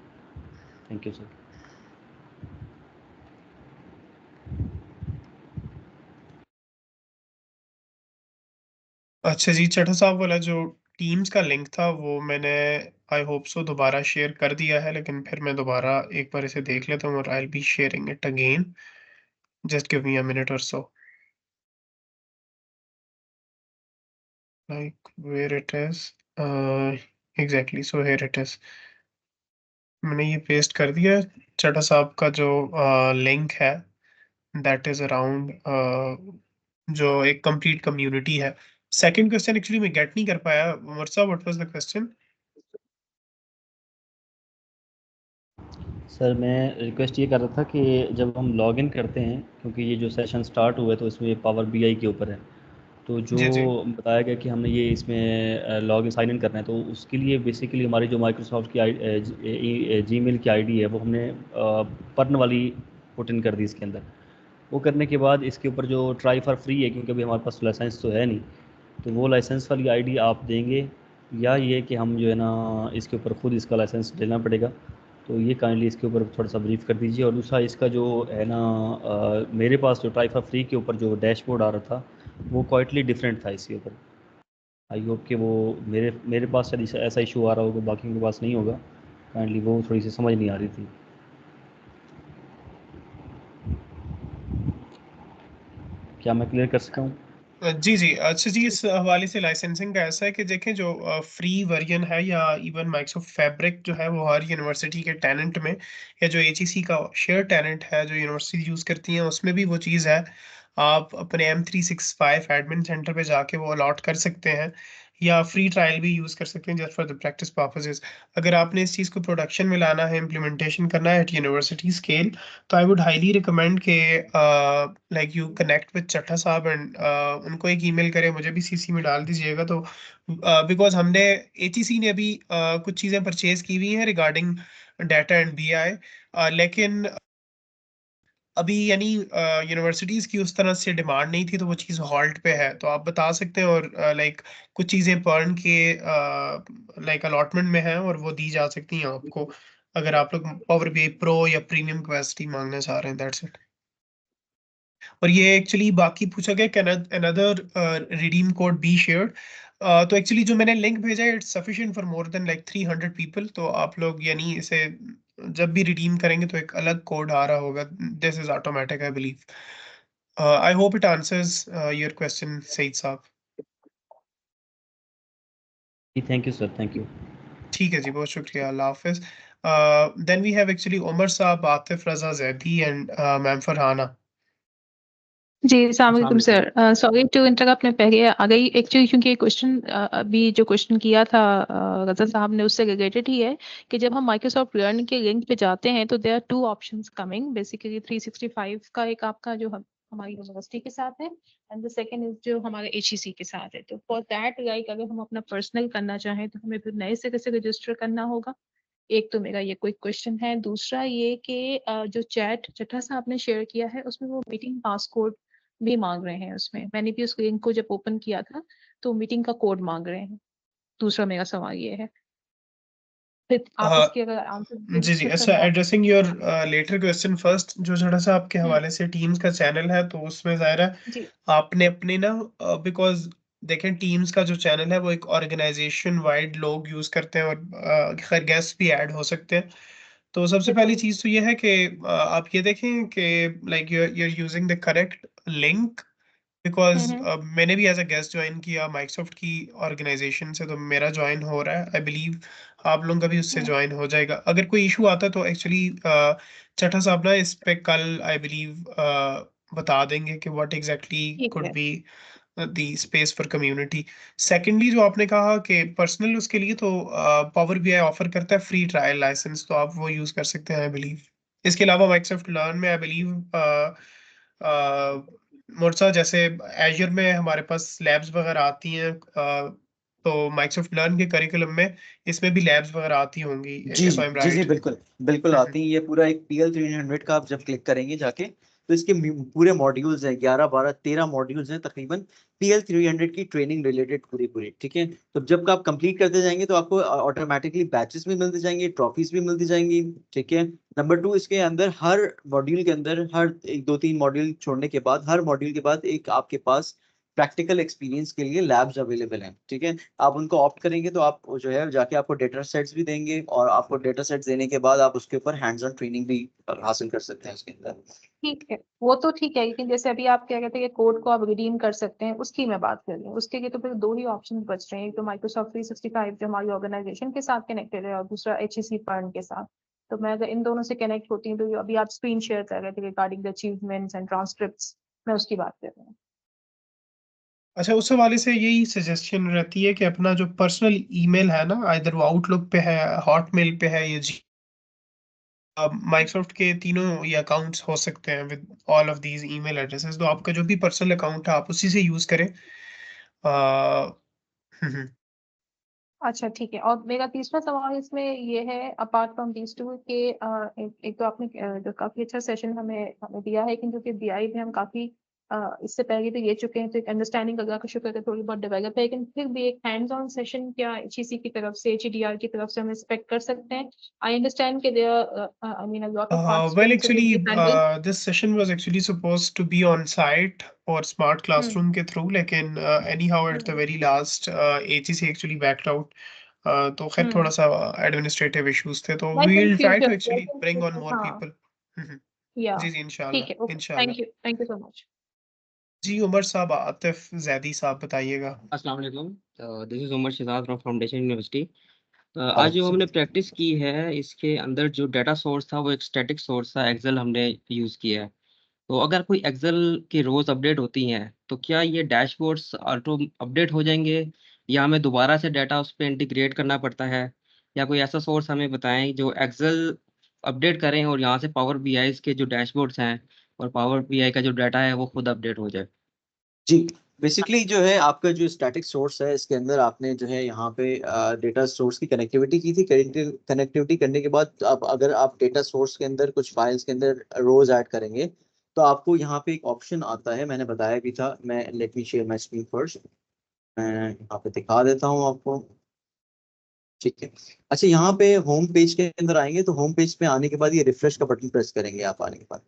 S10: Thank you sir.
S2: अच्छा जी, चट्टा साहब वाला जो टीम्स का लिंक था वो मैंने आई होप सो दोबारा शेयर कर दिया है, लेकिन फिर मैं दोबारा एक बार इसे देख लेता हूँ और I will be sharing it again. Just give me a minute और so, like where it is exactly, so here it is. मैंने ये पेस्ट कर दिया। चट्टा साहब का जो लिंक है दैट इज अराउंड जो एक कंप्लीट कम्युनिटी है। सेकंड क्वेश्चन एक्चुअली मैं गेट नहीं कर पाया। Mursa, what was the question?
S10: Sir मैं रिक्वेस्ट ये कर रहा था कि जब हम लॉगिन करते हैं, क्योंकि ये जो सेशन स्टार्ट हुआ है तो इसमें पावर बीआई के ऊपर है, तो जो
S2: जी जी
S10: बताया गया कि हमने ये इसमें लॉगिन साइन इन करना है, तो उसके लिए बेसिकली हमारी जो माइक्रोसॉफ्ट की जीमेल की आईडी है वो हमने पर्न वाली पुट इन कर दी इसके अंदर। वो करने के बाद इसके ऊपर जो ट्राई फॉर फ्री है, क्योंकि अभी हमारे पास लाइसेंस तो है नहीं, तो वो लाइसेंस वाली आईडी आप देंगे या ये कि हम जो है ना इसके ऊपर खुद इसका लाइसेंस लेना पड़ेगा? तो ये काइंडली इसके ऊपर थोड़ा सा ब्रीफ कर दीजिए। और दूसरा इसका जो है ना मेरे पास जो ट्राई फॉर फ्री के ऊपर जो डैशबोर्ड आ रहा था वो क्वाइटली डिफरेंट था इसके ऊपर। आई होप कि वो मेरे पास शायद ऐसा इशू आ रहा होगा, बाकी के पास नहीं होगा। काइंडली वो थोड़ी सी समझ नहीं आ रही थी। क्या मैं क्लियर कर सकता हूँ?
S2: जी जी। अच्छा जी, इस हवाले से लाइसेंसिंग का ऐसा है कि देखें, जो फ्री वर्जन है या इवन माइक्रोसॉफ्ट फैब्रिक जो है वो हर यूनिवर्सिटी के टेनेंट में, या जो एचईसी का शेयर टेनेंट है जो यूनिवर्सिटी यूज़ करती हैं उसमें भी वो चीज़ है। आप अपने M365 एडमिन सेंटर पे जाके वो अलॉट कर सकते हैं, या फ्री ट्रायल भी यूज़ कर सकते हैं just for the practice purposes. अगर आपने इस चीज़ को प्रोडक्शन में लाना है, इम्प्लीमेंटेशन करना है एट यूनिवर्सिटी स्केल, तो आई वुड हाईली रिकमेंड के लाइक यू कनेक्ट विद चट्टा साहब एंड उनको एक ईमेल करें, मुझे भी सीसी में डाल दीजिएगा। तो बिकॉज हमने एचईसी ने अभी कुछ चीज़ें परचेज की हुई हैं रिगार्डिंग डाटा एंड बीआई, लेकिन अभी यानी यूनिवर्सिटीज़ की उस तरह से डिमांड नहीं थी, तो वो चीज़ हॉल्ट पे है। तो आप बता सकते हैं, और लाइक कुछ चीज़ें पर्न के लाइक अलॉटमेंट में हैं और वो दी जा सकती हैं आपको, अगर आप लोग पावर बीआई प्रो या प्रीमियम कैपेसिटी मांगना चाह रहे हैं। That's it. और ये एक्चुअली बाकी पूछा गया can another redeem code be shared. तो एक्चुअली जो मैंने लिंक भेजा है it's sufficient for more than like 300 people. तो आप लोग यानी इसे जब भी रिडीम करेंगे तो एक अलग कोड आ रहा होगा। This is automatic I believe. I hope it answers your question Saeed साहब।
S10: Thank you sir, thank you.
S2: ठीक है जी, बहुत शुक्रिया, अल्लाह हाफिज। Then we have actually Umar साहब, आतिफ रजा जैदी एंड मैम फरहाना।
S11: जी, अस्सलाम वालेकुम सर। सॉरी टू इंटरप्ट, मैं पहले आ गई एक्चुअली, क्योंकि क्वेश्चन अभी जो क्वेश्चन किया था रज़ा साहब ने उससे रिलेटेड ही है कि जब हम माइक्रोसॉफ्ट लर्न के लिंक पे जाते हैं तो there are two options coming basically. 365 का एक आपका जो हमारी यूनिवर्सिटी के साथ है, एंड द सेकंड इज जो हमारे एचईसी के साथ है। तो फॉर दैट लाइक अगर हम अपना पर्सनल करना चाहें तो हमें फिर नए सिरे से रजिस्टर करना होगा। एक तो मेरा ये कोई क्वेश्चन है। दूसरा ये कि जो चैट चट्टा साहब ने शेयर किया है उसमें वो मीटिंग पासकोड भी मांग रहे हैं। उसमें मैंने भी उस लिंक को जब ओपन किया था तो मीटिंग का कोड मांग रहे हैं। दूसरा मेरा सवाल ये है, फिर आप इसके अगर आंसर
S2: जी जी।
S11: फिर
S2: अच्छा,
S11: मैं
S2: addressing your later question first, जो छोटा सा आपके हवाले से टीम्स का चैनल है, तो उसमें ज़ाहिर है
S11: जी
S2: आपने अपने ना, बिकॉज देखें टीम्स का जो चैनल है वो एक ऑर्गेनाइजेशन वाइड लोग यूज़ करते हैं, और खैर गेस्ट भी ऐड हो सकते हैं। तो सबसे पहली
S11: बिल्कुल।
S2: चीज़ तो ये है कि आप ये देखें कि like you're using the correct link, because
S11: hmm.
S2: मैंने भी एज अ गेस्ट ज्वाइन किया माइक्रोसॉफ्ट की ऑर्गेनाइजेशन से, तो मेरा ज्वाइन हो रहा है। आई बिलीव आप लोगों का भी उससे
S11: हम्म,
S2: ज्वाइन हो जाएगा। अगर कोई इशू आता तो एक्चुअली चट्टा साहब ना इस पे कल आई बिलीव बता देंगे कि व्हाट एग्जैक्टली
S11: ठीक
S2: कुड
S11: है।
S2: Be the space for community. Secondly जो आपने कहा कि पर्सनल उसके लिए, तो पावर बीआई ऑफर करता है फ्री ट्रायल लाइसेंस, तो आप वो यूज कर सकते हैं आई बिलीव। इसके अलावा माइक्रोसॉफ्ट लर्न में आई बिलीव मुर्सा, जैसे एजर में हमारे पास लैब्स वगैरह आती हैं, तो माइक्रोसॉफ्ट लर्न के करिकुलम में इसमें भी लैब्स वगैरह आती होंगी,
S1: जी
S2: इफ आई एम
S1: जी जी,
S2: राइट।
S1: बिल्कुल बिल्कुल आती हैं। ये पूरा एक PL300 का आप जब क्लिक करेंगे जाके, तो इसके पूरे मॉड्यूल्स हैं, 11 12 13 मॉड्यूल्स हैं तकरीबन PL300 की ट्रेनिंग रिलेटेड पूरी पूरी। ठीक है, तो जब आप कंप्लीट करते जाएंगे तो आपको ऑटोमेटिकली बैचेस भी मिलते जाएंगे, ट्रॉफीज भी मिलती जाएंगी। ठीक है, नंबर 2, इसके अंदर हर मॉड्यूल के अंदर, हर 1 2 3 मॉड्यूल छोड़ने के बाद, हर मॉड्यूल के बाद एक आपके पास प्रैक्टिकल एक्सपीरियंस के लिए लैब्स अवेलेबल हैं। ठीक है, आप उनको ऑप्ट करेंगे तो आप जो है जाके आपको डेटा सेट्स भी देंगे, और आपको डेटा सेट्स देने के बाद आप उसके ऊपर हैंड्स ऑन ट्रेनिंग भी हासिल कर सकते हैं उसके अंदर।
S11: ठीक है, वो तो ठीक है, लेकिन जैसे अभी आप क्या कहते हैं कि कोड को आप रिडीम कर सकते हैं, उसकी मैं बात कर रही हूँ। उसके लिए तो फिर दो ही ऑप्शन बच रहे हैं, एक तो माइक्रोसॉफ्ट 365 जो हमारी ऑर्गेनाइजेशन के साथ कनेक्टेड है, और दूसरा एचईसी फंड के साथ। तो मैं अगर इन दोनों से कनेक्ट होती हूँ, तो जो अभी आप स्क्रीन शेयर कर रहे थे regarding the achievements and transcripts, मैं उसकी बात कर रही हूँ।
S2: अच्छा, उस हवाले से यही सजेशन रहती है कि अपना जो पर्सनल ईमेल है ना, आइदर वो आउटलुक पे है, हॉटमेल पे है, या जी माइक्रोसॉफ्ट के तीनों ये अकाउंट्स हो सकते हैं with all of these email addresses. तो आपका जो भी पर्सनल अकाउंट है आप उसी से यूज करें। हम्म।
S11: अच्छा, ठीक है। और मेरा तीसरा सवाल इसमें ये है, अपार्ट फ्रॉम दीज टू, के एक तो आपने जो काफी अच्छा सेशन हमें हमें दिया है, लेकिन क्योंकि बीआई में हम काफी इससे पहले तो ये चुके हैं, तो एक अंडरस्टैंडिंग अल्लाह का शुक्र है थोड़ी बहुत डेवलप है, लेकिन फिर भी एक हैंड्स ऑन सेशन क्या एचईसी की तरफ से, एचईडीआर की तरफ से हम एक्सपेक्ट कर सकते हैं? आई अंडरस्टैंड कि there I mean a lot of
S2: Well,
S11: participants
S2: actually,
S11: will be handled.
S2: this session was actually supposed to be on site or smart classroom के through, लेकिन anyhow at the very last AGC actually backed out. तो खैर थोड़ा सा administrative issues थे, तो
S11: like in
S2: we'll try to
S11: future,
S2: actually bring on more
S11: हाँ,
S2: people. Hmm.
S11: या
S2: जी
S11: ठीक
S2: इंशाल्लाह
S11: है, ओके,
S2: इंशाल्लाह।
S11: Thank you so much.
S2: जी उमर साहब, आतिफ जैदी साहब बताइएगा।
S12: अस्सलाम वालेकुम, this is Umar Shahzad from foundation university. आज जो
S1: वालेकुम
S12: हमने प्रैक्टिस की है, इसके अंदर जो डाटा सोर्स था वो एक स्टैटिक सोर्स था, एक्सेल हमने यूज़ किया है। तो अगर कोई एक्सेल की रोज अपडेट होती हैं, तो क्या ये डैशबोर्ड्स ऑटो अपडेट हो जाएंगे, या हमें दोबारा से डाटा उस पर इंटीग्रेट करना पड़ता है? या कोई ऐसा सोर्स हमें बताएं जो एक्सेल अपडेट करें और यहाँ से पावर बीआई के जो डैशबोर्ड्स हैं और पावर बीआई का जो डाटा है वो खुद अपडेट हो जाए।
S1: जी। बेसिकली जो है आपका जो स्टैटिक सोर्स है, इसके अंदर आपने जो है यहाँ पे डेटा सोर्स की कनेक्टिविटी की थी। कनेक्टिविटी करने के बाद अब अगर आप डेटा सोर्स के अंदर कुछ फाइल्स के अंदर रोज ऐड करेंगे, तो आपको यहाँ पे एक ऑप्शन आता है, मैंने बताया भी था। मैं let me share my screen first, मैं यहाँ पे दिखा देता हूँ आपको। ठीक है। अच्छा, यहाँ पे होम पेज के अंदर आएंगे, तो होम पेज पे आने के बाद ये रिफ्रेश का बटन प्रेस करेंगे आप आने के बाद।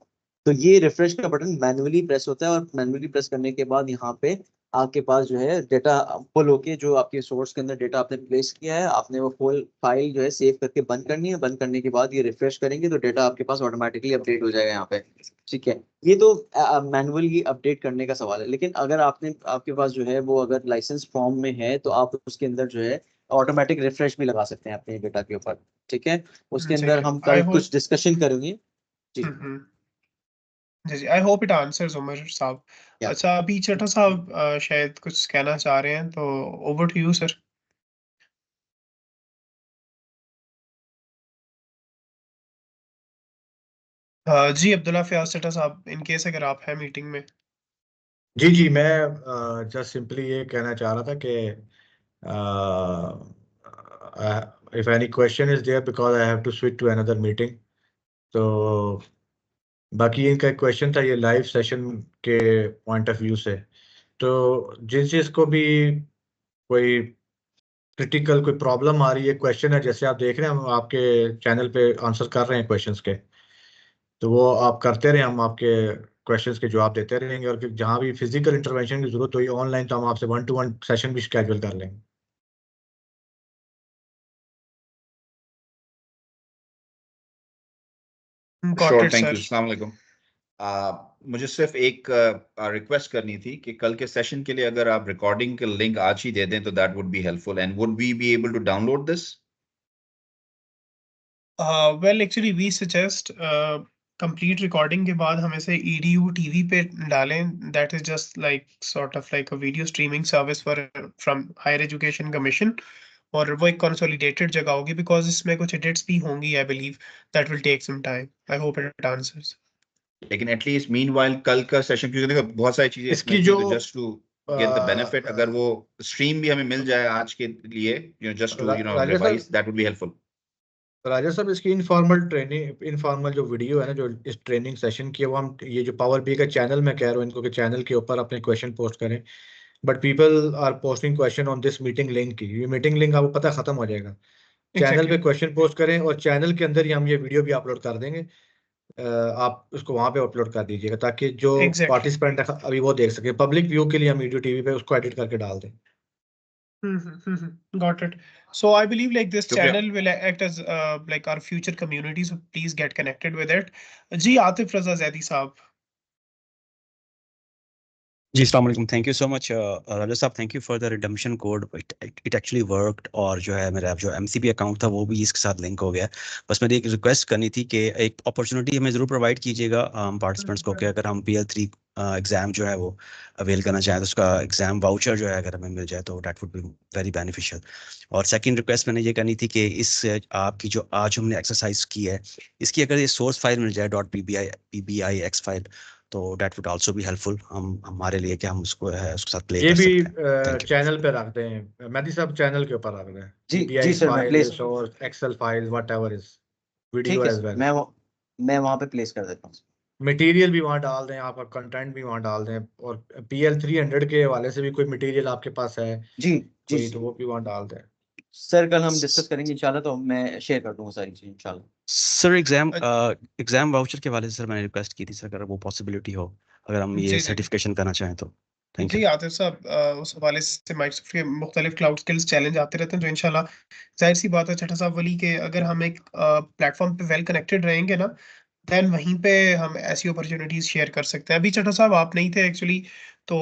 S1: तो ये रिफ्रेश का बटन मैन्युअली प्रेस होता है, और मैन्युअली प्रेस करने के बाद यहाँ पे आपके पास जो है डेटा फुल होके, जो आपके सोर्स के अंदर डेटा आपने प्लेस किया है, आपने वो फुल फाइल जो है सेव करके बंद करनी है। बंद करने के बाद ये रिफ्रेश करेंगे तो डेटा आपके पास ऑटोमेटिकली अपडेट हो जाएगा यहाँ पे। ठीक है। ये तो मैनुअली अपडेट करने का सवाल है, लेकिन अगर आपके पास जो है वो अगर लाइसेंस फॉर्म में है, तो आप उसके अंदर जो है ऑटोमेटिक रिफ्रेश भी लगा सकते हैं अपने डेटा के ऊपर। ठीक है। उसके
S2: जी
S1: अंदर हम
S2: आई
S1: कल
S2: होप
S1: कुछ डिस्कशन करेंगे। जी
S2: जी I hope it answers Umar साहब।
S1: या
S2: अच्छा, अभी चट्टा साहब शायद कुछ कहना चाह रहे हैं, तो ओवर टू यू सर। जी अब्दुल्ला फयाज चट्टा साहब, इन केस अगर आप हैं मीटिंग में।
S13: जी जी, मैं जस्ट सिंपली ये कहना चाह रहा था कि if any question is there because I have to switch to another meeting. तो बाकी इनका क्वेश्चन था ये लाइव सेशन के पॉइंट ऑफ व्यू से। तो जिस चीज़ को भी कोई क्रिटिकल कोई प्रॉब्लम आ रही है, क्वेश्चन है, जैसे आप देख रहे हैं हम आपके चैनल पे आंसर कर रहे हैं क्वेश्चंस के, तो वो आप करते रहे, हम आपके क्वेश्चंस के जवाब देते रहेंगे। और फिर जहाँ भी फिजिकल इंटरवेंशन की जरूरत हुई ऑनलाइन, तो हम आपसे 1-to-1 सेशन भी शेड्यूल कर लेंगे।
S2: Got
S14: sure,
S2: it
S14: thank you.
S2: Sir.
S14: अस्सलाम वालेकुम। मुझे सिर्फ एक रिक्वेस्ट करनी थी कि कल के सेशन के लिए अगर आप रिकॉर्डिंग के लिंक आज ही दे दें तो that would be helpful. And would we be able to download this?
S2: Well actually we suggest complete recording के बाद हम इसे edu टीवी पे डालें। That is just like sort of like a video streaming service for from higher education commission, और वो एक consolidated जगह होगी, बिकॉज इसमें कुछ एडिट्स भी होंगी। I believe that will take some time. I hope it answers.
S14: लेकिन एटलीस्ट मीनवाइल कल का सेशन, क्योंकि देखो बहुत सारी चीजें इसमें
S13: इसकी
S14: थी,
S13: जो
S14: तो just to get the benefit, अगर वो स्ट्रीम भी हमें मिल जाए आज के लिए, जस्ट टू
S13: राजा
S14: रिवाइज,
S13: साहब
S14: दैट वुड बी हेल्पफुल।
S13: राजा साहब इसकी इनफॉर्मल ट्रेनिंग, इनफॉर्मल जो वीडियो है ना, जो इस ट्रेनिंग सेशन की है, वो हम ये जो पावर बी का चैनल मैं कह रहा हूँ इनको कि चैनल के ऊपर अपने क्वेश्चन पोस्ट करें। But people are posting question on this meeting link की, ये मीटिंग लिंक आपको पता खत्म हो जाएगा। चैनल पे क्वेश्चन पोस्ट करें, और चैनल के अंदर ही हम ये वीडियो भी अपलोड कर देंगे। आप उसको वहां पे अपलोड कर दीजिएगा, ताकि जो
S2: एग्जैक्टली।
S13: पार्टिसिपेंट है अभी वो देख सके। पब्लिक व्यू के लिए हम वीडियो टीवी पे उसको एडिट करके डाल दें।
S2: Got it. So I believe like this
S14: शुक्रिया।
S2: channel will act as like our future community. So please get connected with it. जी आतिफ रजा जैदी साहब।
S15: जी अस्सलाम वालेकुम, थैंक यू सो मच राजा साहब, thank you for the redemption code, it actually worked, और जो है मेरा जो एमसीबी अकाउंट था वो भी इसके साथ लिंक हो गया। बस मेरी एक रिक्वेस्ट करनी थी कि एक अपॉर्चुनिटी हमें ज़रूर प्रोवाइड कीजिएगा पार्टिसिपेंट्स को, कि अगर हम PL3 एग्ज़ाम जो है वो अवेल करना चाहें तो उसका एग्ज़ाम वाउचर जो है अगर हमें मिल जाए तो that would be very beneficial. और सेकंड रिक्वेस्ट मैंने ये करनी थी कि इस आपकी जो आज हमने एक्सरसाइज की है इसकी अगर ये सोर्स फाइल मिल जाए .pbix फाइल, तो that would also be helpful हम हमारे लिए, कि हम उसको है उसके साथ प्ले
S13: ये
S15: कर
S13: भी
S15: सकते हैं।
S13: चैनल पे रखते हैं, मेहदी साहब चैनल के ऊपर रख दें।
S1: जी
S13: PBIX
S1: सर, मैं
S13: file,
S1: place,
S13: resource, excel file, whatever is video
S1: ठीक है
S13: एज
S1: सर,
S13: वेल।
S1: मैं वहाँ पे प्लेस कर देता हूँ।
S13: मटेरियल भी वहाँ डाल दें, आपका कंटेंट भी वहाँ डाल दें, और PL300 के हवाले से भी कोई मटेरियल आपके पास है
S1: जी
S13: कोई, तो वो भी वहाँ डाल दें।
S1: सर कल हम डिस्कस करेंगे इंशाल्लाह, तो मैं शेयर कर दूंगा सारी चीज़ इंशाल्लाह।
S15: सर एग्जाम वाउचर के वाले से सर मैंने रिक्वेस्ट की थी सर, अगर वो पॉसिबिलिटी हो, अगर हम ये
S2: जी
S15: सर्टिफिकेशन करना चाहें तो। Thank
S2: ji
S15: you.
S2: आतिफ साहब, उस हवाले से माइक्रोसॉफ्ट के मुख्तलिफ क्लाउड स्किल्स चैलेंज आते रहते हैं, तो इंशाल्लाह जाहिर सी बात है छठा साहब वली के अगर हम एक प्लेटफॉर्म पे वेल कनेक्टेड रहेंगे ना, देन वहीं पे हम ऐसी अपॉर्चुनिटीज शेयर कर सकते हैं। अभी छठा साहब आप नहीं थे एक्चुअली, तो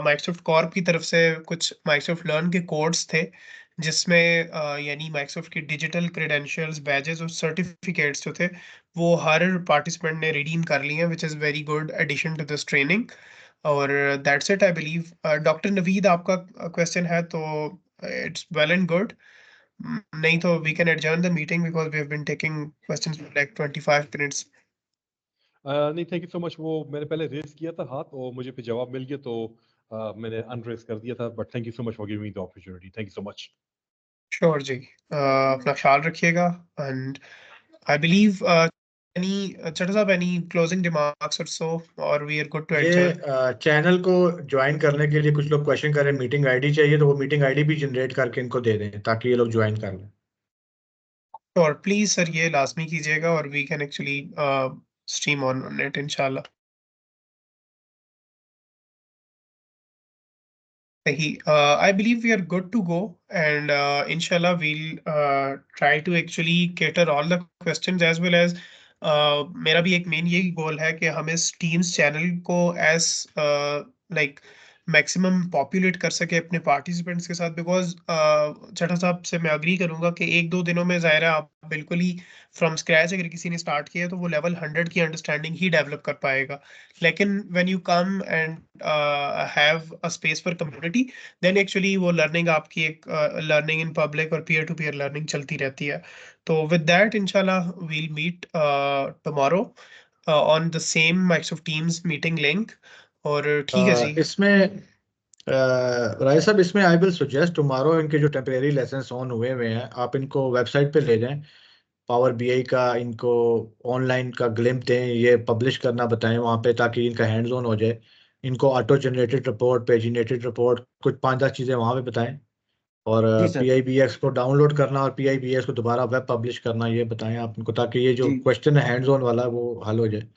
S2: माइक्रोसॉफ्ट कॉर्प की तरफ से कुछ माइक्रोसॉफ्ट लर्न के कोर्स थे, जिसमें यानी माइक्रोसॉफ्ट की डिजिटल क्रेडेंशियल्स, बैजेस और सर्टिफिकेट्स जो थे वो हर पार्टिसिपेंट ने रिडीम कर लिए हैं, which is very good addition to this training. और that's it I believe. Doctor Naveed आपका क्वेश्चन है तो इट्स वेल एंड गुड, नहीं तो we can adjourn the meeting because we have been taking questions for like 25 minutes.
S16: नहीं, thank you so much. वो मैंने पहले रेज किया था हाथ और मुझे फिर जवाब मिल गया, तो मैंने अनरेज कर दिया था, but thank you so much for giving the opportunity. Thank you so much.
S2: Sure जी, अपना ख्याल रखिएगा। And I believe any Chatta साहब, any closing remarks or so, or we are good to
S13: ये
S2: adjourn?
S13: चैनल को join करने के लिए कुछ लोग क्वेश्चन करें, मीटिंग आईडी चाहिए, तो वो मीटिंग आईडी भी जनरेट करके इनको दे दें ताकि ये लोग ज्वाइन कर लें।
S2: और प्लीज सर ये लाजमी कीजिएगा, और we can actually stream on it इंशाल्लाह। I believe we are good to go, and inshallah we'll try to actually cater all the questions as well as मेरा भी एक मेन यही गोल है कि हम इस टीम्स चैनल को एज लाइक मैक्सिमम पॉपुलेट कर सके अपने पार्टिसिपेंट्स के साथ, बिकॉज छठा साहब से मैं अग्री करूंगा कि एक दो दिनों में ज़ाहिर है आप बिल्कुल ही फ्रॉम स्क्रैच अगर किसी ने स्टार्ट किया तो वो लेवल 100 की अंडरस्टैंडिंग ही डेवलप कर पाएगा, लेकिन when you come and have a space for community, then actually वो लर्निंग आपकी एक लर्निंग इन पब्लिक और पीयर टू पीयर लर्निंग चलती रहती है। तो विद दैट इंशाल्लाह we'll meet tomorrow on the same Microsoft Teams meeting link. और ठीक है जी।
S13: इसमें राय साहब, इसमें आई विल सजेस्ट टुमारो इनके जो टेम्परेरी लेसन्स ऑन हुए हुए हैं आप इनको वेबसाइट पे ले जाएं, पावर BI का इनको ऑनलाइन का ग्लिम्प दें, ये पब्लिश करना बताएं वहाँ पे ताकि इनका हैंड्स ऑन हो जाए। इनको ऑटो जनरेटेड रिपोर्ट, पेजिनेटेड रिपोर्ट, कुछ 5-10 चीज़ें वहाँ पे बताएं, और
S1: जी सर।
S13: PIBX को डाउनलोड करना और PIBX को दोबारा वेब पब्लिश करना, ये बताएं आप इनको, ताकि ये जो
S1: जी
S13: क्वेश्चन है हैंड्स ऑन वाला वो हल हो जाए।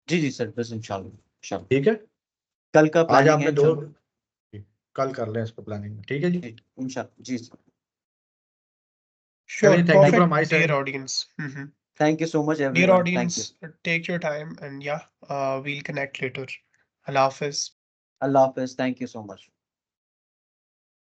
S1: जी सर, बस इंशाल्लाह
S13: ठीक है,
S1: कल का
S13: आज
S1: प्लानिंग
S13: आपने
S1: है
S13: दो,
S1: इंशाल्लाह।
S13: कल कर लें इसको प्लानिंग में। ठीक है जी,
S1: इंशाल्लाह जी सर।
S2: Sure,
S13: चलिए, thank you from
S2: perfect,
S13: my
S2: dear
S13: side.
S2: audience.
S1: Thank you so much
S2: Dear
S1: everyone, thank
S2: audience,
S1: you.
S2: take your time and yeah, we'll connect later. Allah Hafiz.
S1: Allah Hafiz, thank you so much.